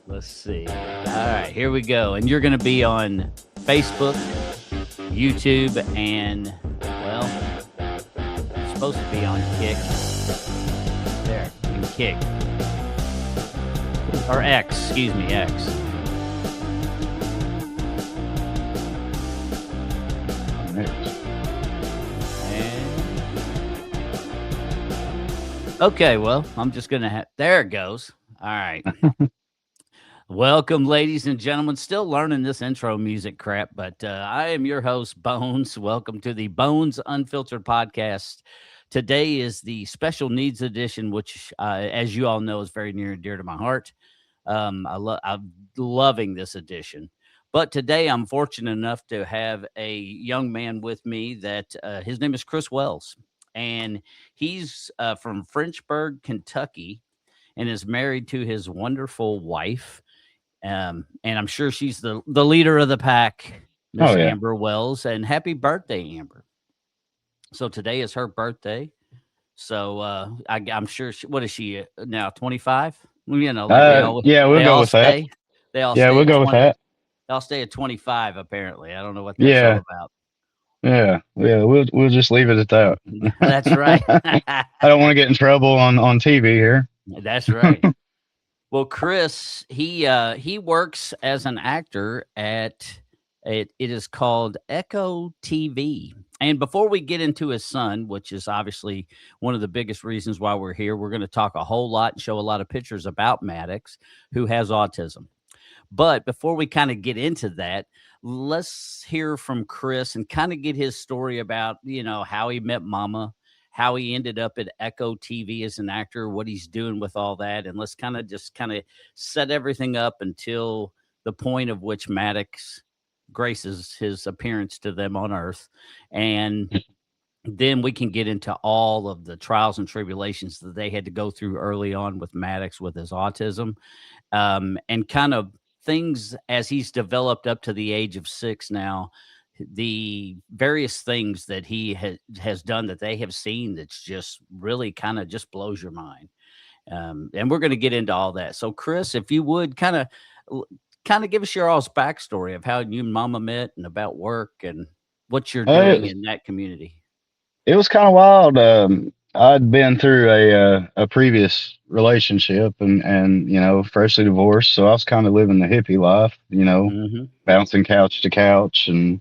Let's see. All right, here we go. And you're going to be on Facebook, YouTube, and, well, you're supposed to be on Kick. There, and Kick. Or X, excuse me, X. Okay, well, I'm just going to have, there it goes. All right. Welcome, ladies and gentlemen. Still learning this intro music crap, but I am your host, Bones. Welcome to the Bones Unfiltered podcast. Today is the special needs edition, which, as you all know, is very near and dear to my heart. I'm loving this edition. But today I'm fortunate enough to have a young man with me that his name is Chris Wells. And he's from Frenchburg, Kentucky, and is married to his wonderful wife. And I'm sure she's the leader of the pack, Miss Oh yeah. Amber Wells. And happy birthday, Amber. So today is her birthday. So I'm sure. What is she now? 25. Well, you know, like Yeah, we'll they go all with that. stay. They all Yeah, stay we'll at go with 20. that. They all stay at 25. Apparently, I don't know what that's all Yeah, about. yeah. We'll just leave it at that. That's right. I don't want to get in trouble on TV here. That's right. Well, Chris, he works as an actor at it is called Echo TV. And before we get into his son, which is obviously one of the biggest reasons why we're here, we're going to talk a whole lot and show a lot of pictures about Maddox, who has autism. But before we kind of get into that, let's hear from Chris and kind of get his story about, how he met Mama, how he ended up at Echo TV as an actor, what he's doing with all that. And let's kind of set everything up until the point of which Maddox graces his appearance to them on Earth. And then we can get into all of the trials and tribulations that they had to go through early on with Maddox with his autism, and kind of things as he's developed up to the age of 6 now, the various things that he has done that they have seen that's just really kind of just blows your mind. And we're going to get into all that. So, Chris, if you would kind of give us your all's backstory of how you and Mama met and about work and what you're doing It, in that community. it was kind of wild. I'd been through a previous relationship and freshly divorced, so I was kind of living the hippie life. Hmm. Bouncing couch to couch and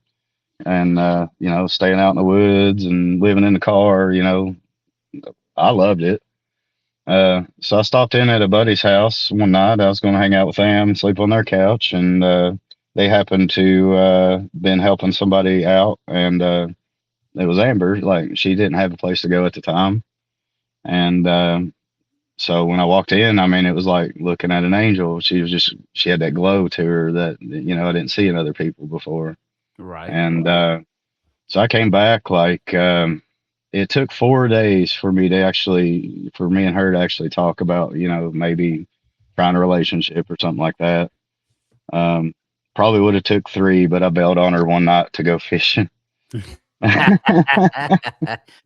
staying out in the woods and living in the car. I loved it. So I stopped in at a buddy's house one night. I was going to hang out with them, sleep on their couch, and they happened to been helping somebody out, and it was Amber. Like she didn't have a place to go at the time, and so when I walked in, I mean, it was like looking at an angel. She had that glow to her that I didn't see in other people before, Right. and so I came back like. It took 4 days for me and her to actually talk about, maybe trying a relationship or something like that. Um, Probably would have took 3, but I bailed on her one night to go fishing.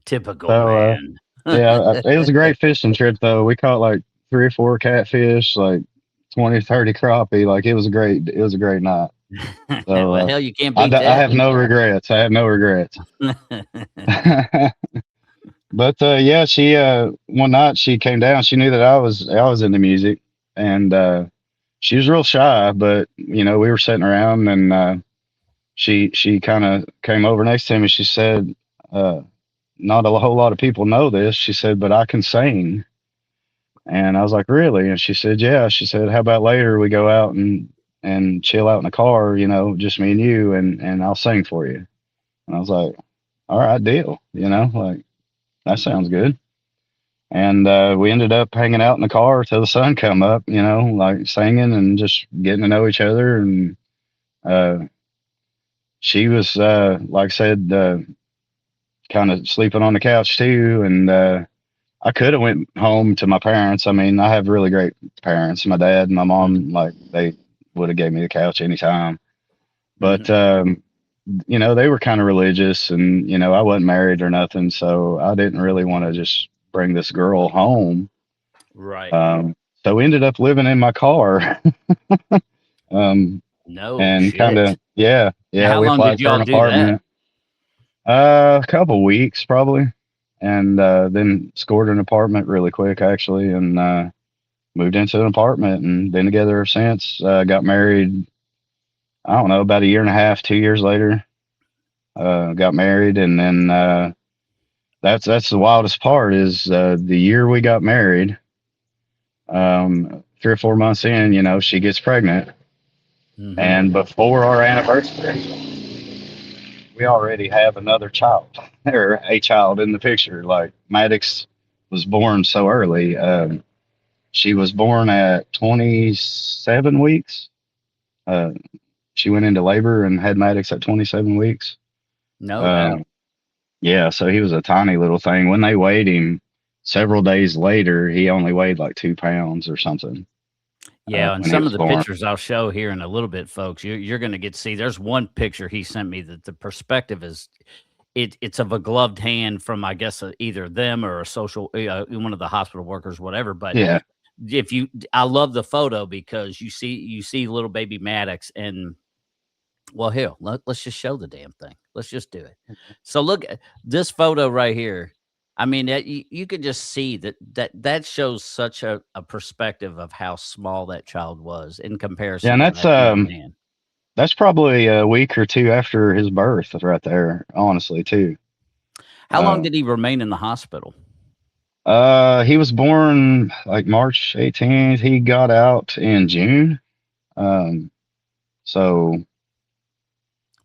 Typical So, man. yeah, it was a great fishing trip though. We caught like 3 or 4 catfish, like 20, 30 crappie. Like it was a great night. So, Well, hell, you can't beat I that. have no regrets. I have no regrets. But yeah, she one night she came down. She knew that I was into music, and she was real shy. But we were sitting around, and she kind of came over next to me. She said, "Not a whole lot of people know this." She said, "But I can sing." And I was like, "Really?" And she said, "Yeah." She said, "How about later we go out and chill out in the car, just me and you, and I'll sing for you." And I was like, "All right, deal." Like that sounds good. And we ended up hanging out in the car till the sun come up, like singing and just getting to know each other. And uh, she was, like I said, kind of sleeping on the couch too. And I could have went home to my parents. I mean, I have really great parents. My dad and my mom, like they would have gave me the couch anytime. But Mhm. they were kind of religious, and I wasn't married or nothing, so I didn't really want to just bring this girl home. Right. so we ended up living in my car. um, No and kind shit. of, yeah, Now, yeah, how we long applied did for y'all an do that? apartment. A couple weeks probably, and then scored an apartment really quick actually, and moved into an apartment and been together ever since. Got married, I don't know, about a year and a half, 2 years later. Got married, and then that's the wildest part is the year we got married. 3 or 4 months in, she gets pregnant, Hmm. and before our anniversary, we already have another child or a child in the picture. Like Maddox was born so early. She was born at 27 weeks. Uh, she went into labor and had Maddox at 27 weeks. No doubt. Um, yeah, so he was a tiny little thing. When they weighed him several days later, he only weighed like 2 pounds or something Yeah, and when he some of was the born. pictures I'll show here in a little bit, folks, you're going to get to see. There's one picture he sent me that the perspective is it's of a gloved hand from, I guess, either them or a social one of the hospital workers, whatever. But Yeah, if you, I love the photo because you see little baby Maddox, and well, here let's just show the damn thing. Let's just do it. So look at this photo right here. I mean, you could just see that shows such a perspective of how small that child was in yeah, comparison and to that's that human man. that's probably a week or two after his birth, right there. Honestly, too. How long Uh, did he remain in the hospital? he was born like March 18th. He got out in June. Um, so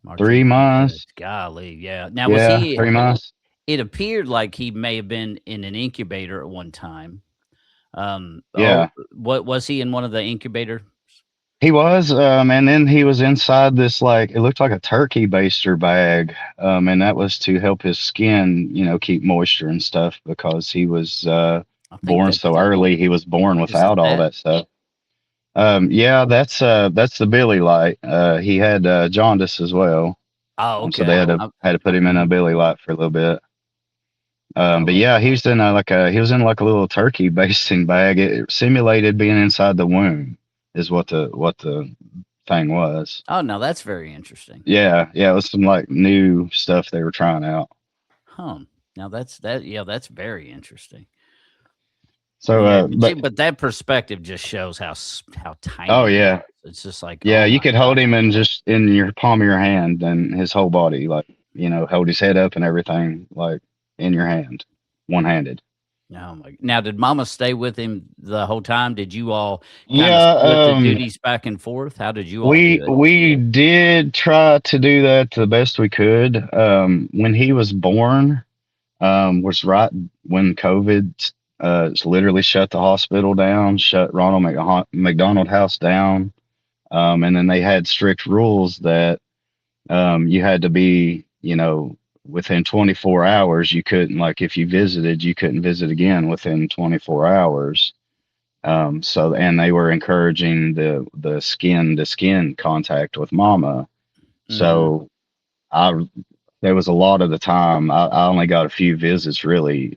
March three 18th. months. Golly, yeah. Now was Yeah, he? 3 months. It appeared like he may have been in an incubator at one time. Oh, Yeah, what was he in one of the incubators? he was. And then he was inside this like it looked like a turkey baster bag. And that was to help his skin, keep moisture and stuff because he was I think born that's so early. He was born is it without all that? that stuff. Yeah, that's the Billy light. He had jaundice as well, Oh, so they okay. had to put him in a Mhm. Billy light for a little bit. But Oh, yeah, he was in like a little turkey basting bag. It simulated being inside the womb, is what the thing was. oh, no, that's very interesting. Yeah, yeah, it was some like new stuff they were trying out. Huh. Now that. Yeah, that's very interesting. So, Yeah, but see, but but that perspective just shows how oh tiny he yeah, was. It's just like, yeah, oh you my could hold gosh. him in just in your palm of your hand and his whole body, like hold his head up and everything, like in your hand, one handed. Oh my. Now, did Mama stay with him the whole time? Did you all kind of Yeah, split the duties back and forth? How did you all do it? we did try to do that the best we could. When he was born, was right when COVID literally shut the hospital down, shut Ronald McDonald House down, and then they had strict rules that you had to be, within 24 hours. You couldn't, like, if you visited, you couldn't visit again within 24 hours. So, and they were encouraging the skin to skin contact with mama. Mhm. So I there was a lot of the time I only got a few visits really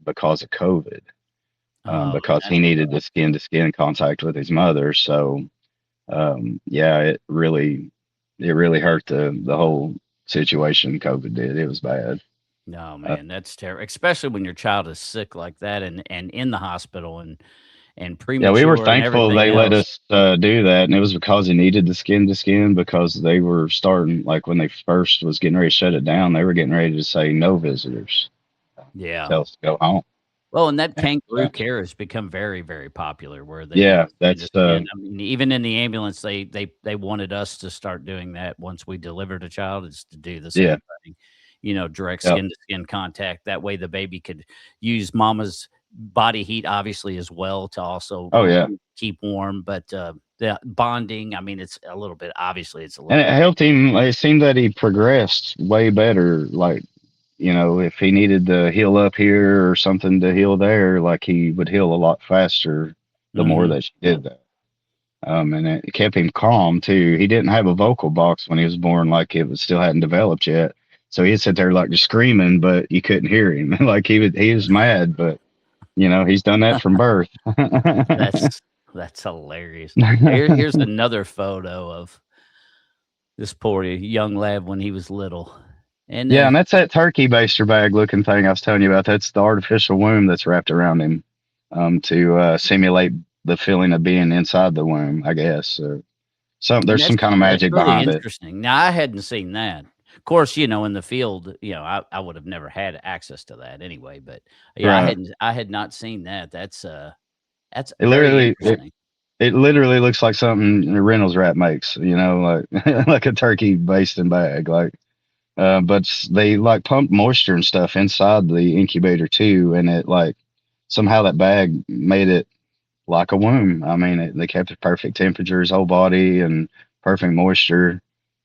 because of COVID, Oh, because yeah. he needed the skin to skin contact with his mother. So yeah, it really hurt the whole situation. COVID did. It was bad. No, Uh, man, that's terrible, especially when your child is sick like that and in the hospital and yeah, we were premature and thankful everything they let else. us do that, and it was because he needed the skin to skin because they were starting like when they first was getting ready to shut it down, they were getting ready to say no visitors, Yeah. tell us to go home. Well, and that And, kangaroo care has become very, very popular where they do yeah, the skin to that's skin. I mean, even in the ambulance, they wanted us to start doing that once we delivered a child, is to do the yeah, same thing, direct yeah. skin to skin contact. That way the baby could use mama's body heat, obviously, as well to also Oh yeah, keep warm. But the bonding, I mean, it's a little bit, obviously, it's a and little it bit. helped him. It seemed that he progressed way better. Like, if he needed to heal up here or something to heal there, like he would heal a lot faster the more Hmm. that she did that. And it kept him calm too. He didn't have a vocal box when he was born, like it was still hadn't developed yet. So he'd sit there like just screaming, but you couldn't hear him. Like he was mad, but He's done that from birth. That's that's hilarious. Here's another photo of this poor young lad when he was little, and Yeah, and that's that turkey baster bag looking thing I was telling you about. That's the artificial womb that's wrapped around him, to simulate the feeling of being inside the womb, I guess. and There's some kind of that's magic really behind it. interesting. Now, I hadn't seen that. Of course, in the field, I would have never had access to that anyway, but, yeah, Right. I had not seen that. That's It very literally it, interesting. it literally looks like something a Reynolds wrap makes, like like a turkey basting bag. They like pump moisture and stuff inside the incubator too, and it like somehow that bag made it like a womb. I mean, they kept it perfect temperature, his whole body, and perfect moisture,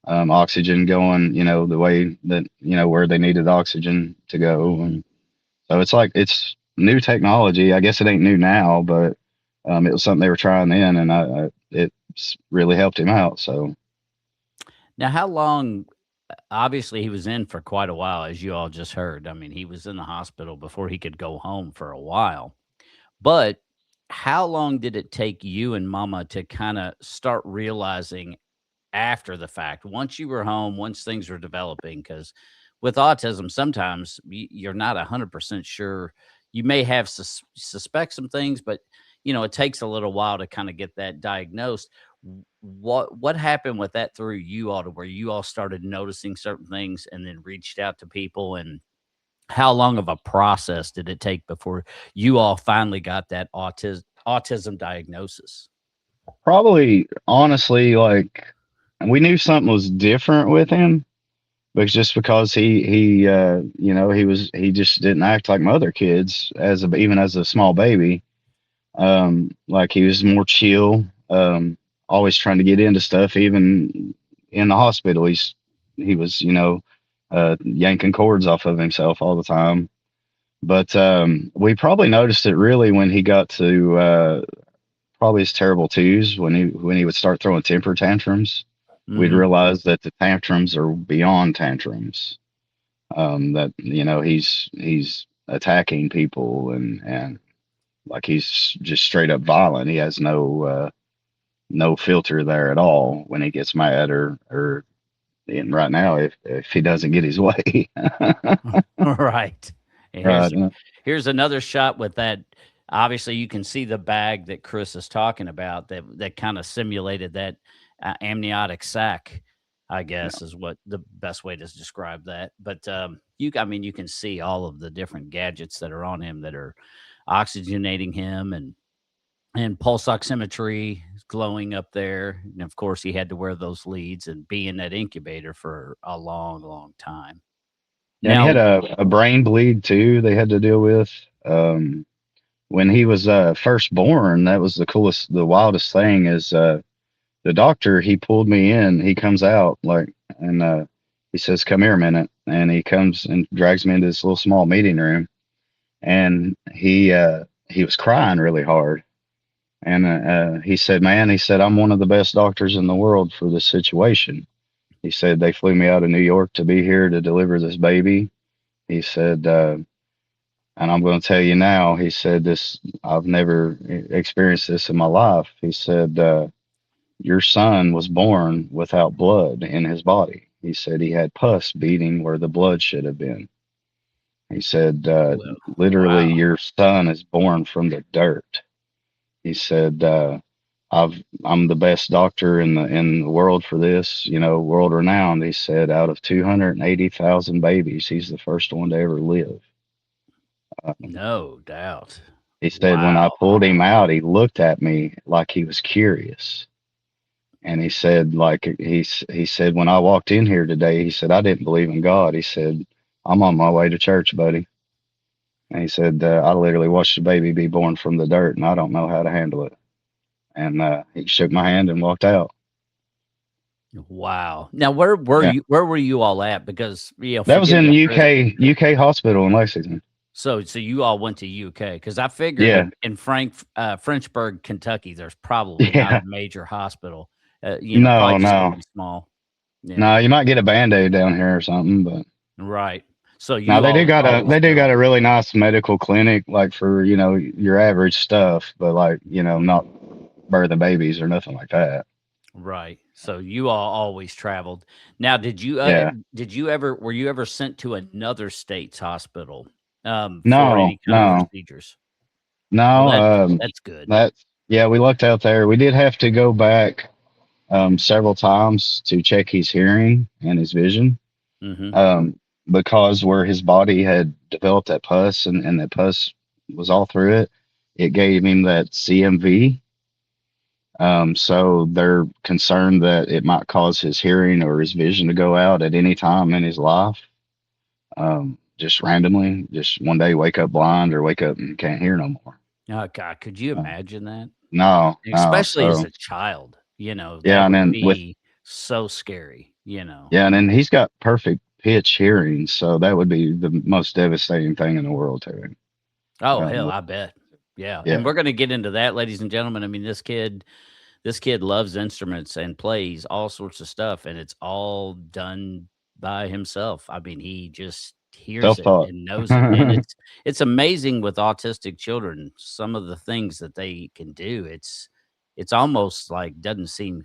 oxygen going, the way that, where they needed oxygen to go. And so it's like, it's new technology. I guess it ain't new now, but it was something they were trying then, and it's really helped him out. So Now, how long obviously, he was in for quite a while, as you all just heard. I mean, he was in the hospital before he could go home for a while. But how long did it take you and mama to kinda start realizing after the fact, once you were home, once things were developing? Because with autism, sometimes you're not 100% sure. You may have suspect some things, but it takes a little while to kind of get that diagnosed. What happened with that through you all to where you all started noticing certain things and then reached out to people? And how long of a process did it take before you all finally got that autism diagnosis? probably, honestly, like we knew something was different with him, but just because he just didn't act like my other kids even as a small baby. Like he was more chill, always trying to get into stuff. Even in the hospital, he was, yanking cords off of himself all the time. But we probably noticed it really when he got to probably his terrible twos, when he would start throwing temper tantrums. We'd Mhm. realize that the tantrums are beyond tantrums. That he's attacking people, and like he's just straight up violent. He has no filter there at all when he gets mad, or and right now, if he doesn't get his way. Right. And Right. here's another shot with that. Obviously, you can see the bag that Chris is talking about that kind of simulated that amniotic sac, I Yeah. guess is what the best way to describe that. But I mean, you can see all of the different gadgets that are on him that are oxygenating him, and pulse oximetry is glowing up there. And of course, he had to wear those leads and be in that incubator for a long, long time. And he had Now, a brain bleed too. They had to deal with. Um, when he was first born, that was the coolest, the wildest thing. Is the doctor? He pulled me in. He comes out and he says, "Come here a minute," and he comes and drags me into this little small meeting room, and he was crying really hard. And he said, "Man," he said, "I'm one of the best doctors in the world for this situation." He said, "They flew me out of New York to be here to deliver this baby." He said, "And I'm going to tell you now," he said, "this, I've never experienced this in my life." He said, "Your son was born without blood in his body." He said he had pus beating where the blood should have been. He said, well, "Literally, wow. your son is born from the dirt." He said, I'm the best doctor in the world for this, world renowned." He said, "Out of 280,000 babies, he's the first one to ever live." No doubt. He said, "When I Wow. pulled him out, he looked at me like he was curious." And he said, he said, "When I walked in here today," he said, "I didn't believe in God." He said, "I'm on my way to church, buddy." And he said, "I literally watched a baby be born from the dirt, and I don't know how to handle it." And he shook my hand and walked out. Wow. Now, where were you all at? Because, That was forgive in me for this. UK hospital in Lexington. So you all went to UK, because I figured Yeah, in Frenchburg, Kentucky, there's probably not a yeah. major hospital. Probably No, just no, something small. no. Yeah. You might get a Band-Aid down here or something, but Right. So Now you all always they do got go. a really nice medical clinic, like for your average stuff, but like not birthing babies or nothing like that. Right. So you all always traveled. Now, Yeah. did you ever were you ever sent to another state's hospital for No, any kind of no, procedures? Well, no. that's good. That's yeah. We looked out there. We did have to go back several times to check his hearing and his vision, Hmm. um, because where his body had developed that pus and that pus was all through it. It gave him that CMV. So they're concerned that it might cause his hearing or his vision to go out at any time in his life. Just randomly, just one day wake up blind or wake up and can't hear no more. Oh God, could you Uh, imagine that? no, no. Especially as So a child, yeah, that and would then with be so scary. yeah, and then he's got perfect pitch hearing, so that would be the most devastating thing in the world to him. Oh, hell, Um, I bet. Yeah, and yeah, we're gonna get into that, ladies and gentlemen. I mean, this kid loves instruments and plays all sorts of stuff, and it's all done by himself. I mean, he just hears it self-taught. and knows it, and it's amazing with autistic children, some of the things that they can do. It's almost like doesn't seem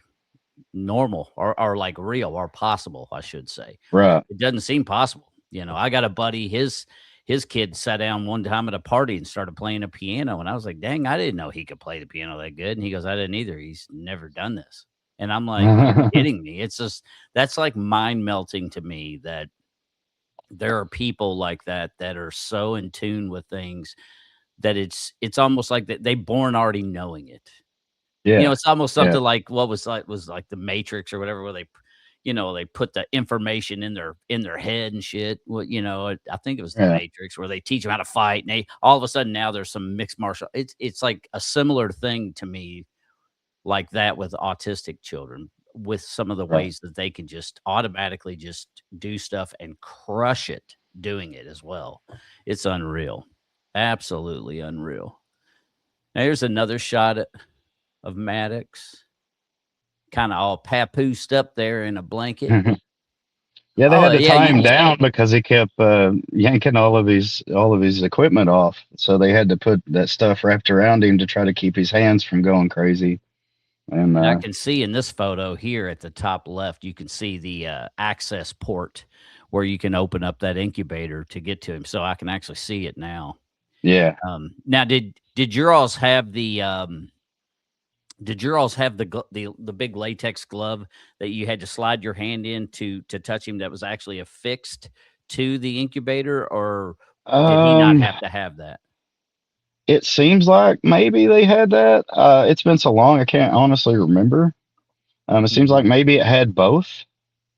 normal or like real or possible, I should say. Right. It doesn't seem possible. I got a buddy, his kid sat down one time at a party and started playing a piano, and I was like, "Dang, I didn't know he could play the piano that good." And he goes, "I didn't either. He's never done this." And I'm like, "You're kidding me." It's just that's like mind melting to me that there are people like that that are so in tune with things that it's almost like that they born already knowing it. Yeah, It's almost yeah, something like what was like The Matrix or whatever, where they put the information in their head and shit. I think it was The yeah. Matrix where they teach them how to fight, and they all of a sudden now there's some mixed martial. It's like a similar thing to me, like that with autistic children, with some of the Right. ways that they can just automatically just do stuff and crush it doing it as well. It's unreal, absolutely unreal. Now here's another shot of Maddox. Kinda all papoosed up there in a blanket. Yeah, they Oh, had to yeah, tie you him down because he kept yanking all of his equipment off. So they had to put that stuff wrapped around him to try to keep his hands from going crazy. And and I can see in this photo here at the top left, you can see the, access port where you can open up that incubator to get to him, so I can actually see it now. yeah, Now did your alls have the big latex glove that you had to slide your hand in to touch him that was actually affixed to the incubator, or did he not um, have to have that? it seems like maybe they had that. It's been so long, I can't honestly remember. It seems like Mhm. maybe it had both.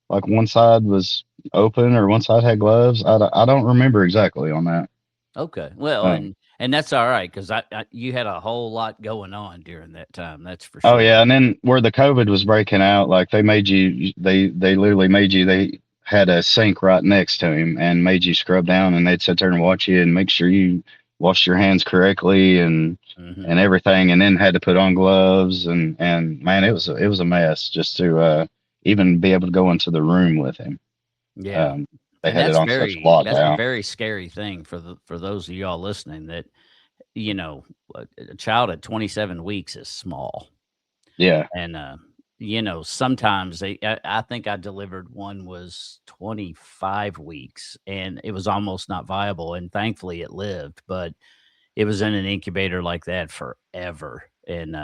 Like one side was open or one side had gloves. I don't remember exactly on that. Okay. Well, Um, and that's alright 'cause you had a whole lot going on during that time, that's for Oh sure. yeah, and then where the COVID was breaking out, like they literally made you they had a sink right next to him and made you scrub down and they'd sit there and watch you and make sure you washed your hands correctly and Mhm. everything and then had to put on gloves and man it was a mess just to even be able to go into the room with him. Yeah. Um, they And had it on such that's a lockdown. very scary thing for those of y'all listening that, you know, a child at 27 weeks is small. Yeah. And, sometimes I think I delivered one was 25 weeks, and it was almost not viable, and thankfully it lived, but it was in an incubator like that forever, and,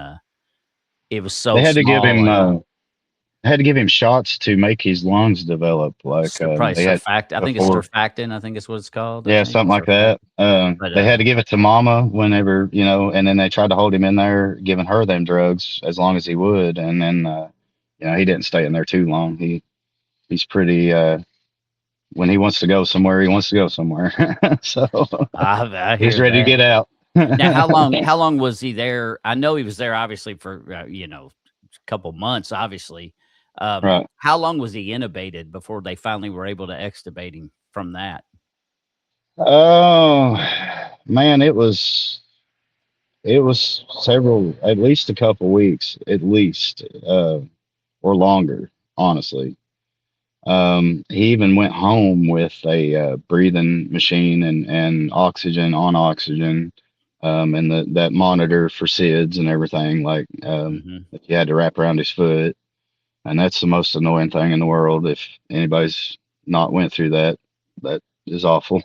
it was so They small and had to give him shots to make his lungs develop like probably they had I think it's before. surfactant, I think is what it's called, I Yeah, think, something like that. surfactant, but, They had to give it to Mama whenever, and then they tried to hold him in there, giving her them drugs as long as he would, and then, he didn't stay in there too long. He's pretty. When he wants to go somewhere, he wants to go somewhere. So I he's hear ready to that. get out. Now how long was he there? I know he was there obviously for, a couple months, obviously. Right. How long was he intubated before they finally were able to extubate him from that? Oh man, it was several, at least a couple weeks, at least, or longer, honestly. He even went home with a breathing machine and oxygen on oxygen, and that monitor for SIDS and everything. Like Hmm. that you had to wrap around his foot, and that's the most annoying thing in the world. If anybody's not went through that, that is awful.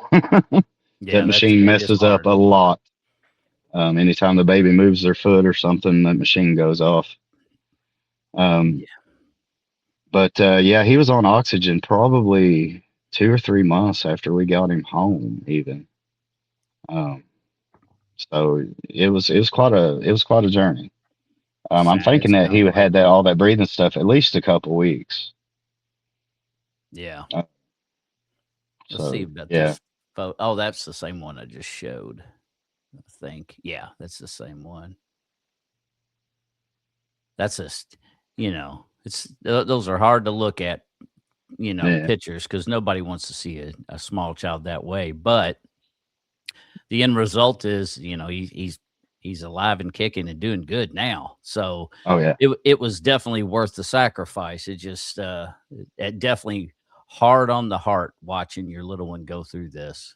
That Yeah, machine it is messes up a hard. lot. Anytime the baby moves their foot or something, that machine goes off. Um, Yeah. but yeah, he was on oxygen probably 2 or 3 months after we got him home, even. Um, so it was quite a journey. I'm It thinking that he sounds like had that all that breathing stuff at least a couple weeks. yeah. Uh, Let's see so about yeah, this photo. Oh, that's the same one I just showed. I think. Yeah, that's the same one. That's just, it's those are hard to look at, yeah, pictures because nobody wants to see a small child that way. But the end result is, he's alive and kicking and doing good now. So oh yeah, it was definitely worth the sacrifice. It just it definitely hard on the heart watching your little one go through this.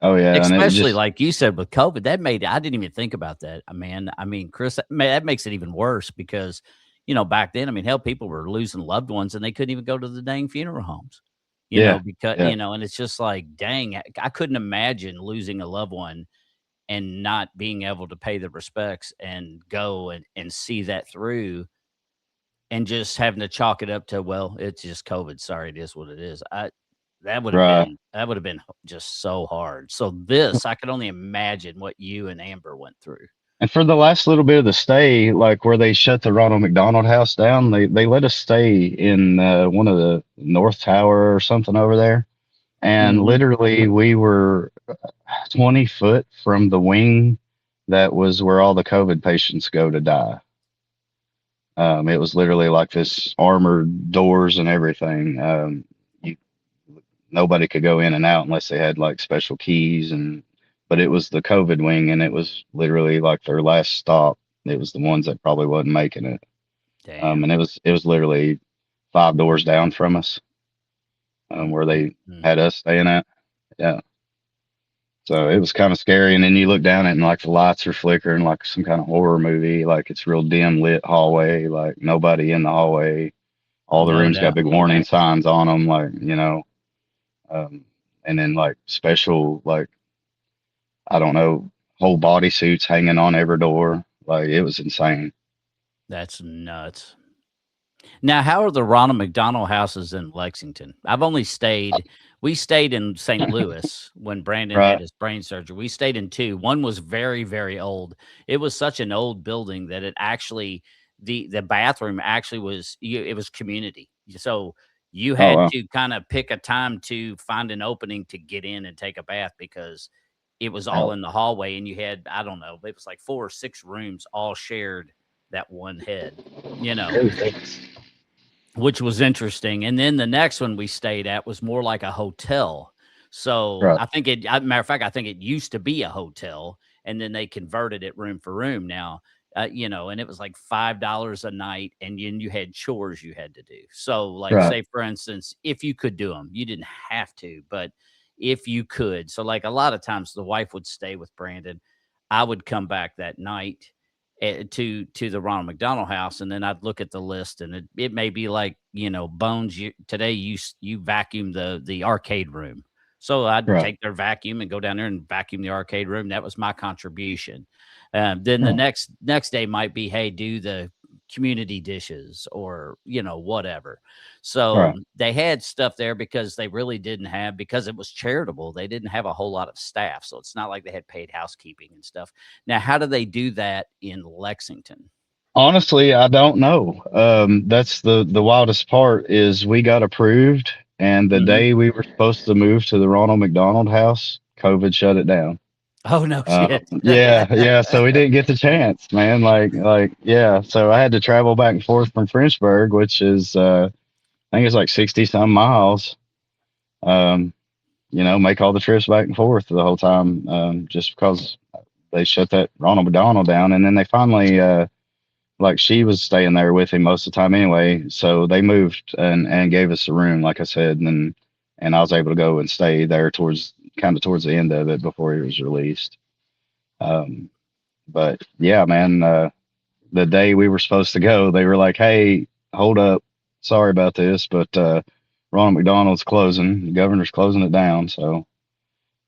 oh yeah, and it was Especially just like you said with COVID, that made I didn't even think about that, man. I mean, Chris, that makes it even worse because, back then, I mean, hell, people were losing loved ones and they couldn't even go to the dang funeral homes, yeah, because, yeah, and it's just like, dang, I couldn't imagine losing a loved one and not being able to pay the respects and go and see that through and just having to chalk it up to, well, it's just COVID. Sorry, it is what it is. right. That would have been just so hard. So this, I could only imagine what you and Amber went through. And for the last little bit of the stay, like where they shut the Ronald McDonald House down, they let us stay in one of the North Tower or something over there. And Mhm. literally, we were 20 foot from the wing that was where all the COVID patients go to die. It was literally like this armored doors and everything. You, nobody could go in and out unless they had like special keys, and but it was the COVID wing, and it was literally like their last stop. It was the ones that probably wasn't making it. And Damn. it was literally 5 doors down from us, Mm, where mm, they mm. had us staying at. Yeah. So it was kind of scary. And then you look down at it and like the lights are flickering like some kind of horror movie. Like it's real dim lit hallway, like nobody in the hallway. All the No rooms got doubt. big warning signs on them, um, and then like special, like, I don't know, whole body suits hanging on every door. Like it was insane. That's nuts. Now, how are the Ronald McDonald houses in Lexington? We stayed in St. Louis when Brandon had Right. his brain surgery. We stayed in two. One was very, very old. It was such an old building that it actually, the bathroom actually it was community. So you Oh, had wow. to kind of pick a time to find an opening to get in and take a bath because it was all Oh, in the hallway and you had, I don't know, it was like 4 or 6 rooms all shared that one head, you know which was interesting. And then the next one we stayed at was more like a hotel. So right. I think matter of fact, I think it used to be a hotel and then they converted it room for room now. And it was like $5 a night, and you had chores you had to do. So, like, Right. say for instance, if you could do them, you didn't have to, but if you could, so like a lot of times the wife would stay with Brandon, I would come back that night to the Ronald McDonald House, and then I'd look at the list, and it may be like Bones. Today you vacuum the arcade room, so I'd Right. take their vacuum and go down there and vacuum the arcade room. That was my contribution. Then the Right. next day might be, hey, do the community dishes or whatever. So Right. they had stuff there because they really didn't have, because it was charitable. They didn't have a whole lot of staff, so it's not like they had paid housekeeping and stuff. Now, how do they do that in Lexington? Honestly, I don't know. That's the wildest part is we got approved, and the Mhm. day we were supposed to move to the Ronald McDonald House, COVID shut it down. Oh, no shit. Yeah, yeah. So we didn't get the chance, man. Yeah. So I had to travel back and forth from Frenchburg, which is, I think it's like 60 some miles. Um, make all the trips back and forth the whole time, just because they shut that Ronald McDonald down, and then they finally, like she was staying there with him most of the time anyway. So they moved and gave us a room, like I said, and I was able to go and stay there towards kind of towards the end of it before he was released. Um, but yeah, man, the day we were supposed to go, they were like, "Hey, hold up, sorry about this, but Ronald McDonald's closing, the governor's closing it down." So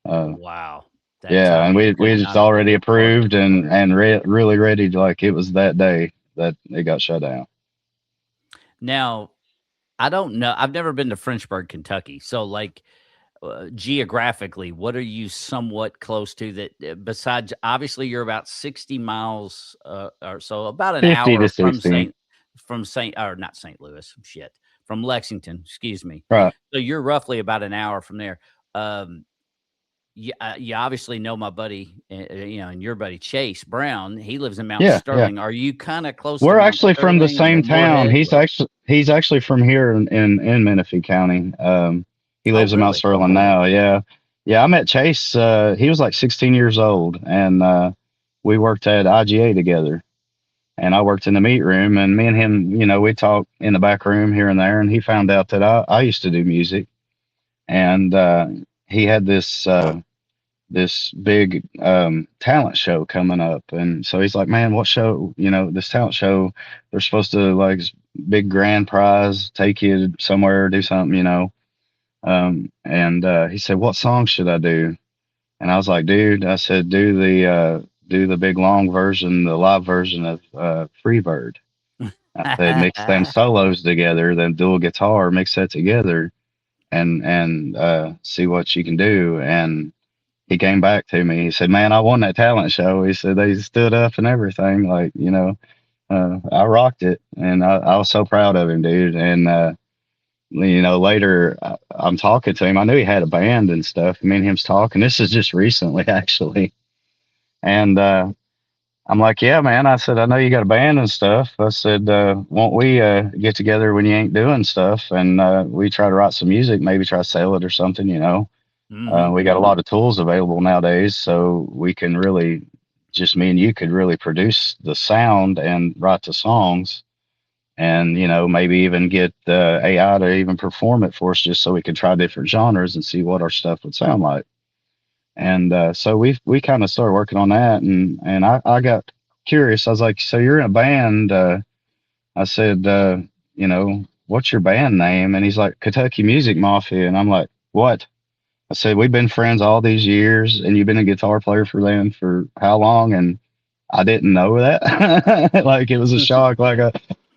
uh, Wow. That yeah, and timing we could just not have already been worse. approved and really ready to, like, it was that day that it got shut down. Now, I don't know. I've never been to Frenchburg, Kentucky. So, like, geographically, what are you somewhat close to that? Besides, obviously, you're about 60 miles or so, about an 50 to hour from 60. Saint, or not St. Louis, shit, from Lexington, excuse me. Right. So you're roughly about an hour from there. Um, you obviously know my buddy, and your buddy Chase Brown. He lives in Mount Yeah, yeah. Sterling. Are you kind of close to We're Mount actually from the Sterling same or town. Moorhead? He's actually from here in Menifee County. He Oh, lives in Mount really? Sterling now. Yeah, yeah. I met Chase. He was like 16 years old, and we worked at IGA together. And I worked in the meat room, and me and him, we talked in the back room here and there. And he found out that I used to do music, and he had this big talent show coming up, and so he's like, man, what show, this talent show, they're supposed to, like, big grand prize, take you somewhere, do something, and he said, what song should I do? And I was like, dude, I said, do the big long version, the live version of Freebird. I said, mix them solos together, then dual guitar, mix that together, and see what you can do. And he came back to me. He said, "Man, I won that talent show." He said they stood up and everything. Like, I rocked it, and I was so proud of him, dude. And later I'm talking to him. I knew he had a band and stuff. Me and him's talking. This is just recently, actually. And I'm like, "Yeah, man." I said, "I know you got a band and stuff." I said, "Won't we get together when you ain't doing stuff, and we try to write some music, maybe try to sell it or something, you know?" Hmm. We got a lot of tools available nowadays, so we can really, just me and you could really produce the sound and write the songs, and maybe even get AI to even perform it for us, just so we can try different genres and see what our stuff would sound like. And so we kind of started working on that, and I got curious. I was like, "So you're in a band?" I said, "What's your band name?" And he's like, "Kentucky Music Mafia," and I'm like, "What?" I said, we've been friends all these years, and you've been a guitar player for them for how long? And I didn't know that. Like, it was a shock. Like,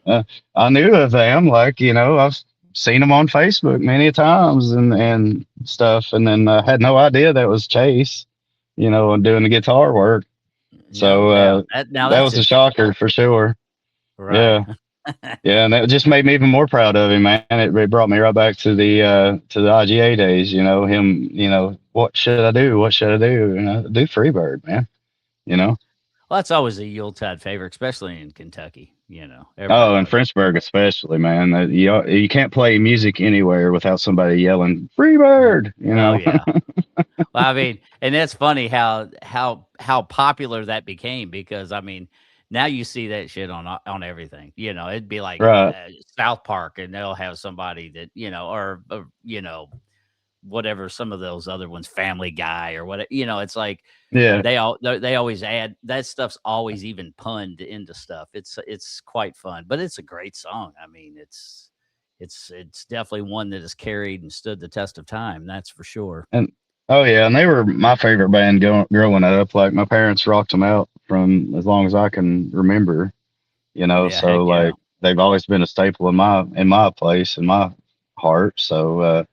uh, I knew of them. Like, I've seen them on Facebook many times and stuff. And then I had no idea that was Chase, and doing the guitar work. No So doubt. Now that that's was a shocker interesting. for sure. Right. Yeah. Yeah, and that just made me even more proud of him, man. It brought me right back to the IGA days. Him. What should I do? What should I do? Do Freebird, man. You know. Well, that's always a Yuletide favorite, especially in Kentucky. Everybody Oh, and loves. Frenchburg especially, man. You can't play music anywhere without somebody yelling Freebird. Oh yeah. Well, I mean, and that's funny how popular that became because I mean, now you see that shit on everything. It'd be like Right. South Park, and they'll have somebody that or whatever some of those other ones, Family Guy or what. It's like Yeah. they always add that stuff's always even punned into stuff. It's quite fun, but it's a great song. I mean, it's definitely one that has carried and stood the test of time. That's for sure. And oh yeah, and they were my favorite band growing up. Like, my parents rocked them out from as long as I can remember. Yeah, heck So, yeah. like, they've always been a staple in my place, in my heart. So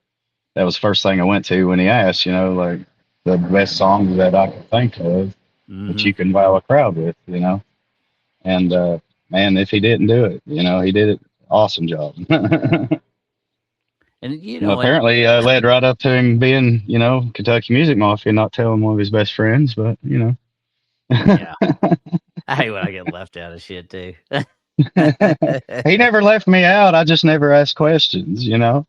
that was the first thing I went to when he asked, like, the best song that I could think of that Hmm. you can wow a crowd with. And man, if he didn't do it, he did it. Awesome job. And and Apparently, led right up to him being, Kentucky Music Mafia, not telling one of his best friends, but. yeah, I hate when I get left out of shit too. He never left me out. I just never asked questions. Yeah,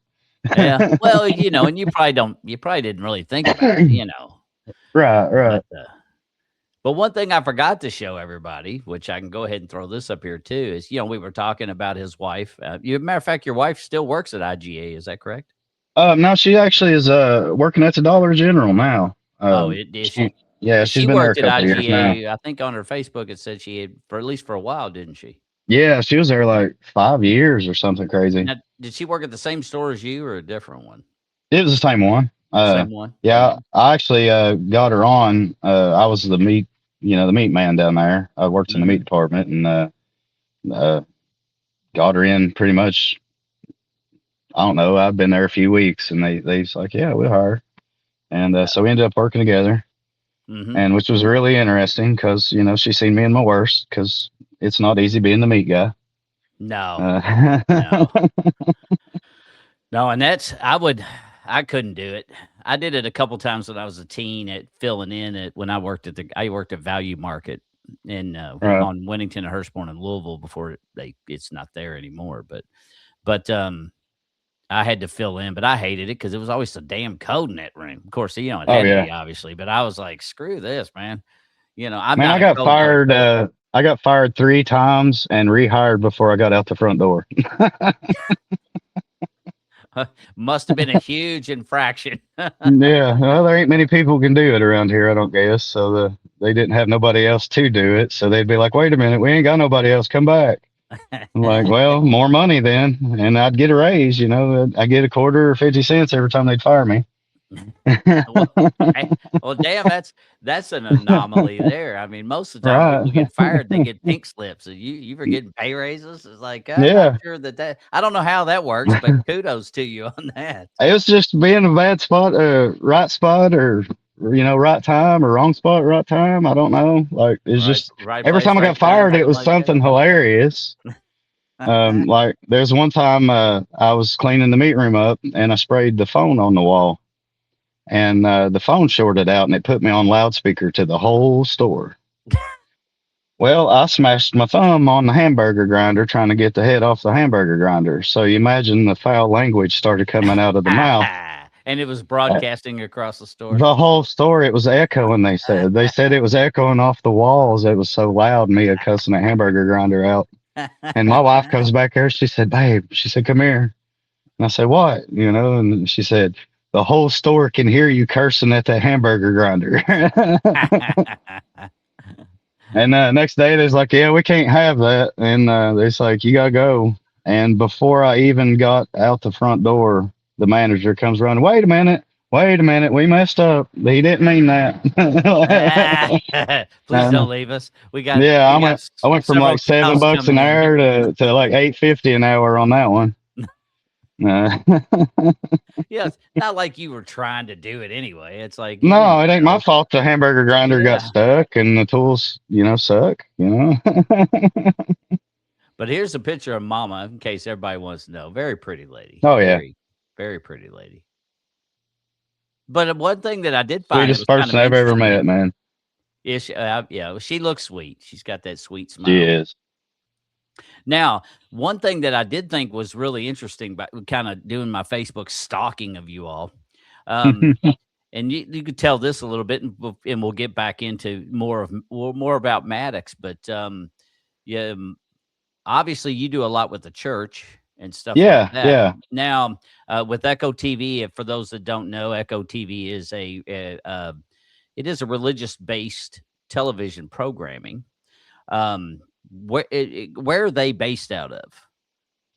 well, and you probably didn't really think about it, Right, right. but But one thing I forgot to show everybody, which I can go ahead and throw this up here too, is we were talking about his wife. Matter of fact, your wife still works at IGA. Is that correct? No, she actually is working at the Dollar General now. Oh, is She, she? yeah, Because she's she been there a worked at couple of years now. IGA. I think on her Facebook it said she had for at least for a while, didn't she? Yeah, she was there like 5 years or something crazy. Now, did she work at the same store as you or a different one? It was the same one. Same one. Yeah, Okay. I actually got her on. I was the meat, the meat man down there. I worked in the Hmm. meat department and uh, got her in pretty much. I don't know. I've been there a few weeks, and they was like, yeah, we'll hire. And so we ended up working together, Hmm. and which was really interesting because she seen me in my worst because it's not easy being the meat guy. No, Uh, no, no. And I couldn't do it. I did it a couple times when I was a teen at filling in at when I worked at Value Market in right. on Winnington and Hurstbourne in Louisville before it's not there anymore. But I had to fill in, but I hated it because it was always so damn cold in that room. Of course, it Oh had to yeah, be obviously, but I was like, screw this, man. I'm man. not I a got cold person. fired. I got fired 3 times and rehired before I got out the front door. Must have been a huge infraction. Yeah, well, there ain't many people can do it around here, I don't guess. So they didn't have nobody else to do it. So they'd be like, "Wait a minute, we ain't got nobody else. Come back." I'm like, "Well, more money then," and I'd get a raise. I get a quarter or 50 cents every time they'd fire me. Well, well, damn, that's an anomaly there. I mean, most of the time Right? people get fired, they get pink slips. And you were getting pay raises. It's like I'm not Yeah, sure that I don't know how that works, but kudos to you on that. it was just being a bad spot, right spot, or right time, or wrong spot, right time. I don't know. Like it's Right, just right every place, time I right got time, fired, it something was like something hilarious. that. Like there's one time I was cleaning the meat room up and I sprayed the phone on the wall and the phone shorted out and it put me on loudspeaker to the whole store. Well, I smashed my thumb on the hamburger grinder trying to get the head off the hamburger grinder. So you imagine the foul language started coming out of the mouth. And it was Uh, broadcasting across the store. The whole store, it was echoing. They said it was echoing off the walls. It was so loud. Me cussing a hamburger grinder out. And my wife comes back there. She said, "Babe," she said, "come here." And I said, "What?" And she said, "The whole store can hear you cursing at that hamburger grinder." And next day, they's like, "Yeah, we can't have that." And they's like, "You gotta go." And before I even got out the front door, the manager comes running. Wait a minute. We messed up. He didn't mean that. Please don't leave us. We got Yeah, we got I went from several like seven cows bucks coming an in. hour to like 8.50 an hour on that one. Uh, Yeah, it's not like you were trying to do it anyway. It's like you no, didn't it ain't my know. fault. The hamburger grinder got Yeah. stuck and the tools, suck. But here's a picture of Mama in case everybody wants to know. Very pretty lady. Oh yeah, Very, very pretty lady. But one thing that I did find that sweetest was kind person of I've ever interesting met, man. is she looks sweet. She's got that sweet She smile. is. Now, one thing that I did think was really interesting by kind of doing my Facebook stalking of you all, um, and you could tell this a little bit, and we'll get back into more about Maddox. But yeah, obviously you do a lot with the church and stuff like Yeah, that. yeah. Now, with Echo TV, for those that don't know, Echo TV is it is a religious based television programming. Um, where are they based out of?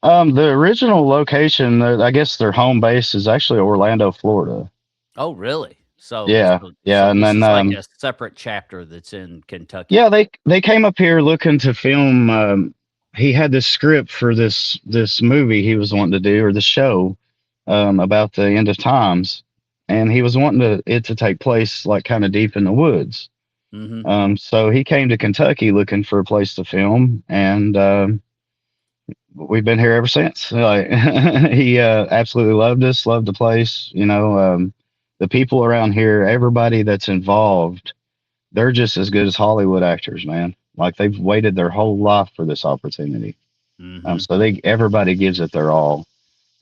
The original location, I guess their home base is actually Orlando, Florida. Oh, really? So, Yeah, so, yeah. so And this then, is like a separate chapter that's in yeah, Kentucky. they came up here looking to film. He had this script for this movie he was wanting to do, or the show, about the end of times, and he was wanting it to take place like kind of deep in the woods. Hmm. So he came to Kentucky looking for a place to film, and we've been here ever since. Like he absolutely loved us, loved the place. The people around here, everybody that's involved, they're just as good as Hollywood actors, man. Like they've waited their whole life for this opportunity. Hmm. So everybody gives it their all.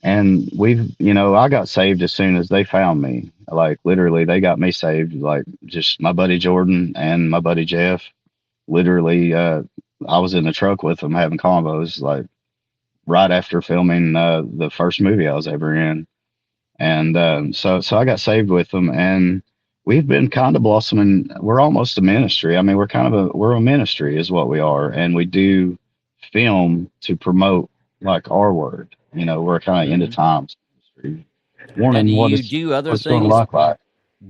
And I got saved as soon as they found me. Like literally, they got me saved. Like just my buddy Jordan and my buddy Jeff. Literally, I was in the truck with them having combos. Like right after filming the first movie I was ever in, and so I got saved with them, and we've been kind of blossoming. We're almost a ministry. I mean, we're a ministry is what we are, and we do film to promote like our word. We're kind of into Hmm. times ministry, Now, do warning you do other what's going to things? look like.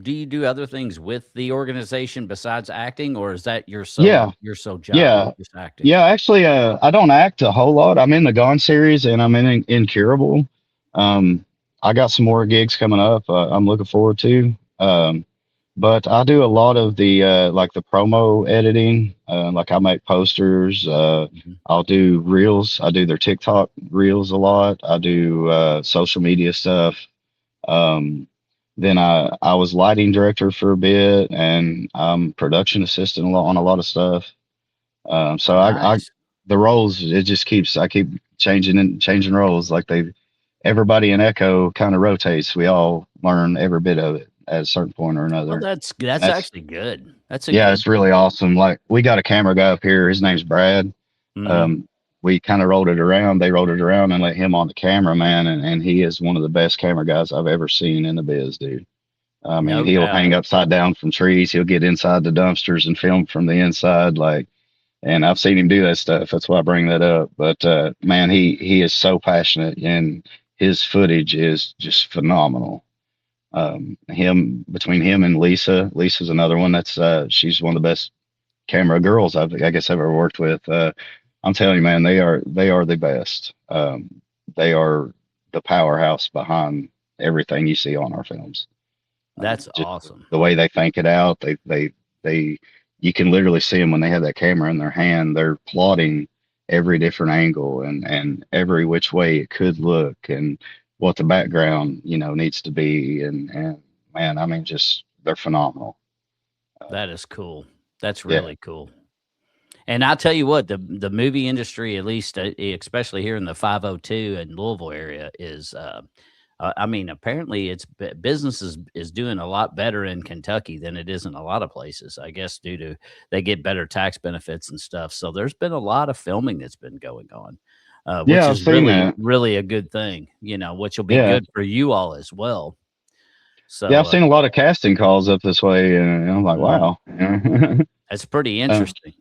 Do you do other things with the organization besides acting, or is that Yeah, your sole job is yeah, just acting? yeah. Actually, I don't act a whole lot. I'm in the Gone series, and I'm in Incurable. Um, I got some more gigs coming up. I'm looking forward to. But I do a lot of the like the promo editing. Like I make posters. Mhm. I'll do reels. I do their TikTok reels a lot. I do social media stuff. Um, then I was lighting director for a bit, and I'm production assistant on a lot of stuff. So I Nice. the roles it just keeps I keep changing and changing roles. Like everybody in Echo kind of rotates. We all learn every bit of it at a certain point or Well, another. that's That's actually good. That's a Yeah, good it's really thing. awesome. Like we got a camera guy up here. His name's Brad. Mhm. Um, we kind of rolled it around. They rolled it around and let him on the camera, man. And he is one of the best camera guys I've ever seen in the biz, dude. I mean, No he'll doubt. hang upside down from trees. He'll get inside the dumpsters and film from the inside. Like, and I've seen him do that stuff. That's why I bring that up. But man, he is so passionate, and his footage is just phenomenal. Him between him and Lisa's another one that's she's one of the best camera girls I guess I've ever worked with. I'm telling you, man, they are the best. They are the powerhouse behind everything you see on our films. That's Just awesome. the way they think it out. They you can literally see them when they have that camera in their hand. They're plotting every different angle and every which way it could look and what the background needs to be and man, I mean, just they're phenomenal. That is cool. That's Yeah, really cool. And I tell you what, the movie industry, at least, especially here in the 502 and Louisville area, is. I mean, apparently, business is doing a lot better in Kentucky than it is in a lot of places. I guess due to they get better tax benefits and stuff. So there's been a lot of filming that's been going on, which yeah, I've is seen really that. really a good thing. Which will be Yeah, good for you all as well. yeah, So I've seen a lot of casting calls up this way, and I'm like, mhm, wow. that's pretty um, interesting.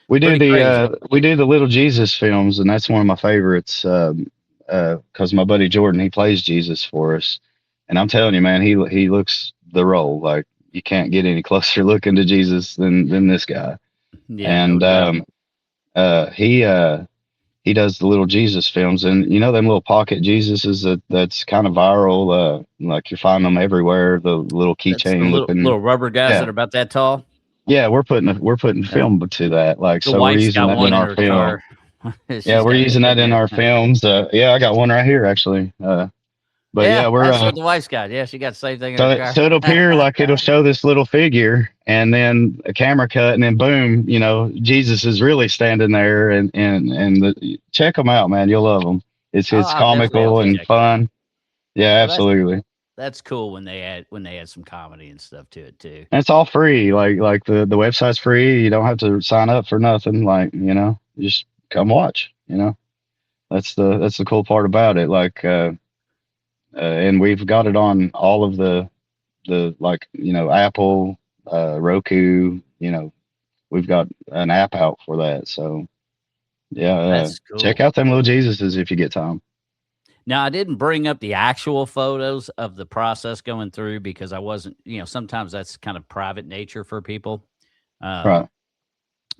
We do Pretty the crazy. Little Jesus films, and that's one of my favorites. Because my buddy Jordan, he plays Jesus for us, and I'm telling you, man, he looks the role. Like you can't get any closer looking to Jesus than this guy. Yeah, no And doubt. uh, he uh, he does the little Jesus films, and them little pocket Jesuses that's kind of viral. Like you find them everywhere. The little That's the keychain looking. little rubber guys that Yeah, are about that tall. yeah, we're putting Yeah. film to that. Like The so, we're wife's using got that in one in our her film. car. Yeah, She's we're got using that in our films. Yeah, I got one right here actually. But yeah, yeah, we're that's what the wife's got. Yeah, she got the same thing in her car. so it'll appear like it'll show this little figure, and then a camera cut, and then boom, Jesus is really standing there, check them out, man. You'll love them. It's Oh, it's I'll definitely have comical to and check it out. fun. Yeah, Well, absolutely. that's cool when they add some comedy and stuff to it too. And it's all free. Like the website's free. You don't have to sign up for nothing. Like you just come watch. That's the cool part about it. Like and we've got it on all of the like Apple, Roku. We've got an app out for that. So yeah, That's check cool. out them little Jesuses if you get time. Now, I didn't bring up the actual photos of the process going through because I wasn't, sometimes that's kind of private nature for people. Right. Um,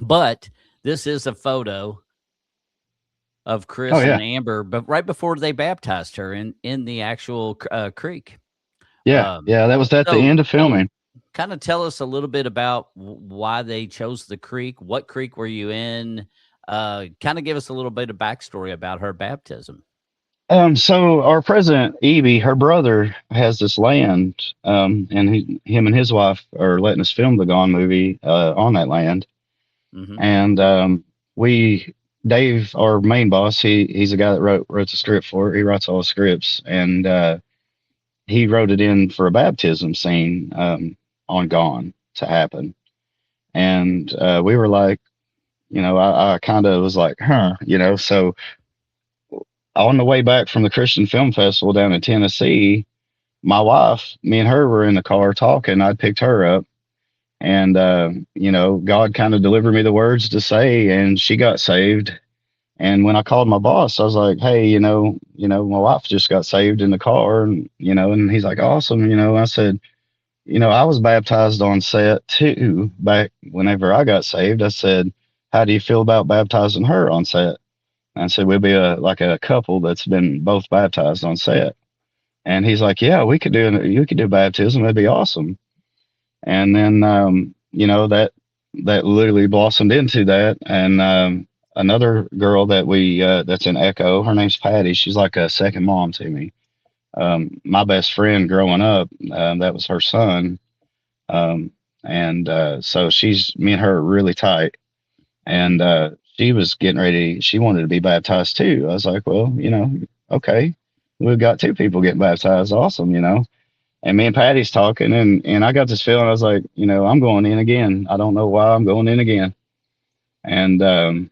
but this is a photo of Oh Chris and yeah. Amber, but right before they baptized her in the actual creek. Yeah. Um, Yeah. That was at the so end of filming. kind of tell us a little bit about why they chose the creek. What creek were you in? Kind of give us a little bit of backstory about her baptism. So our president Evie, her brother has this land, and him and his wife are letting us film the Gone movie on that land, Hmm. and we Dave, our main boss, he's the guy that wrote the script for it. He writes all the scripts, and he wrote it in for a baptism scene on Gone to happen. And we were like, I kind of was like, huh, So on the way back from the Christian Film Festival down in Tennessee, my wife, me and her were in the car talking. I'd picked her up, and God kind of delivered me the words to say, and she got saved. And when I called my boss, I was like, "Hey, my wife just got saved in the car," and he's like, "Awesome," I said, I was baptized on set too back whenever I got saved. I said, "How do you feel about baptizing her on set?" And I said, "We'll be like a couple that's been both baptized on set." And he's like, "Yeah, you could do baptism. That'd be awesome." And then that literally blossomed into that. And another girl that we that's in Echo, her name's Patty. She's like a second mom to me. My best friend growing up, that was her son. And so me and her are really tight. And she was getting ready. She wanted to be baptized too. I was like, well, okay, we've got two people getting baptized. Awesome. And me and Patty's talking, and I got this feeling. I was like, I'm going in again. I don't know why I'm going in again. And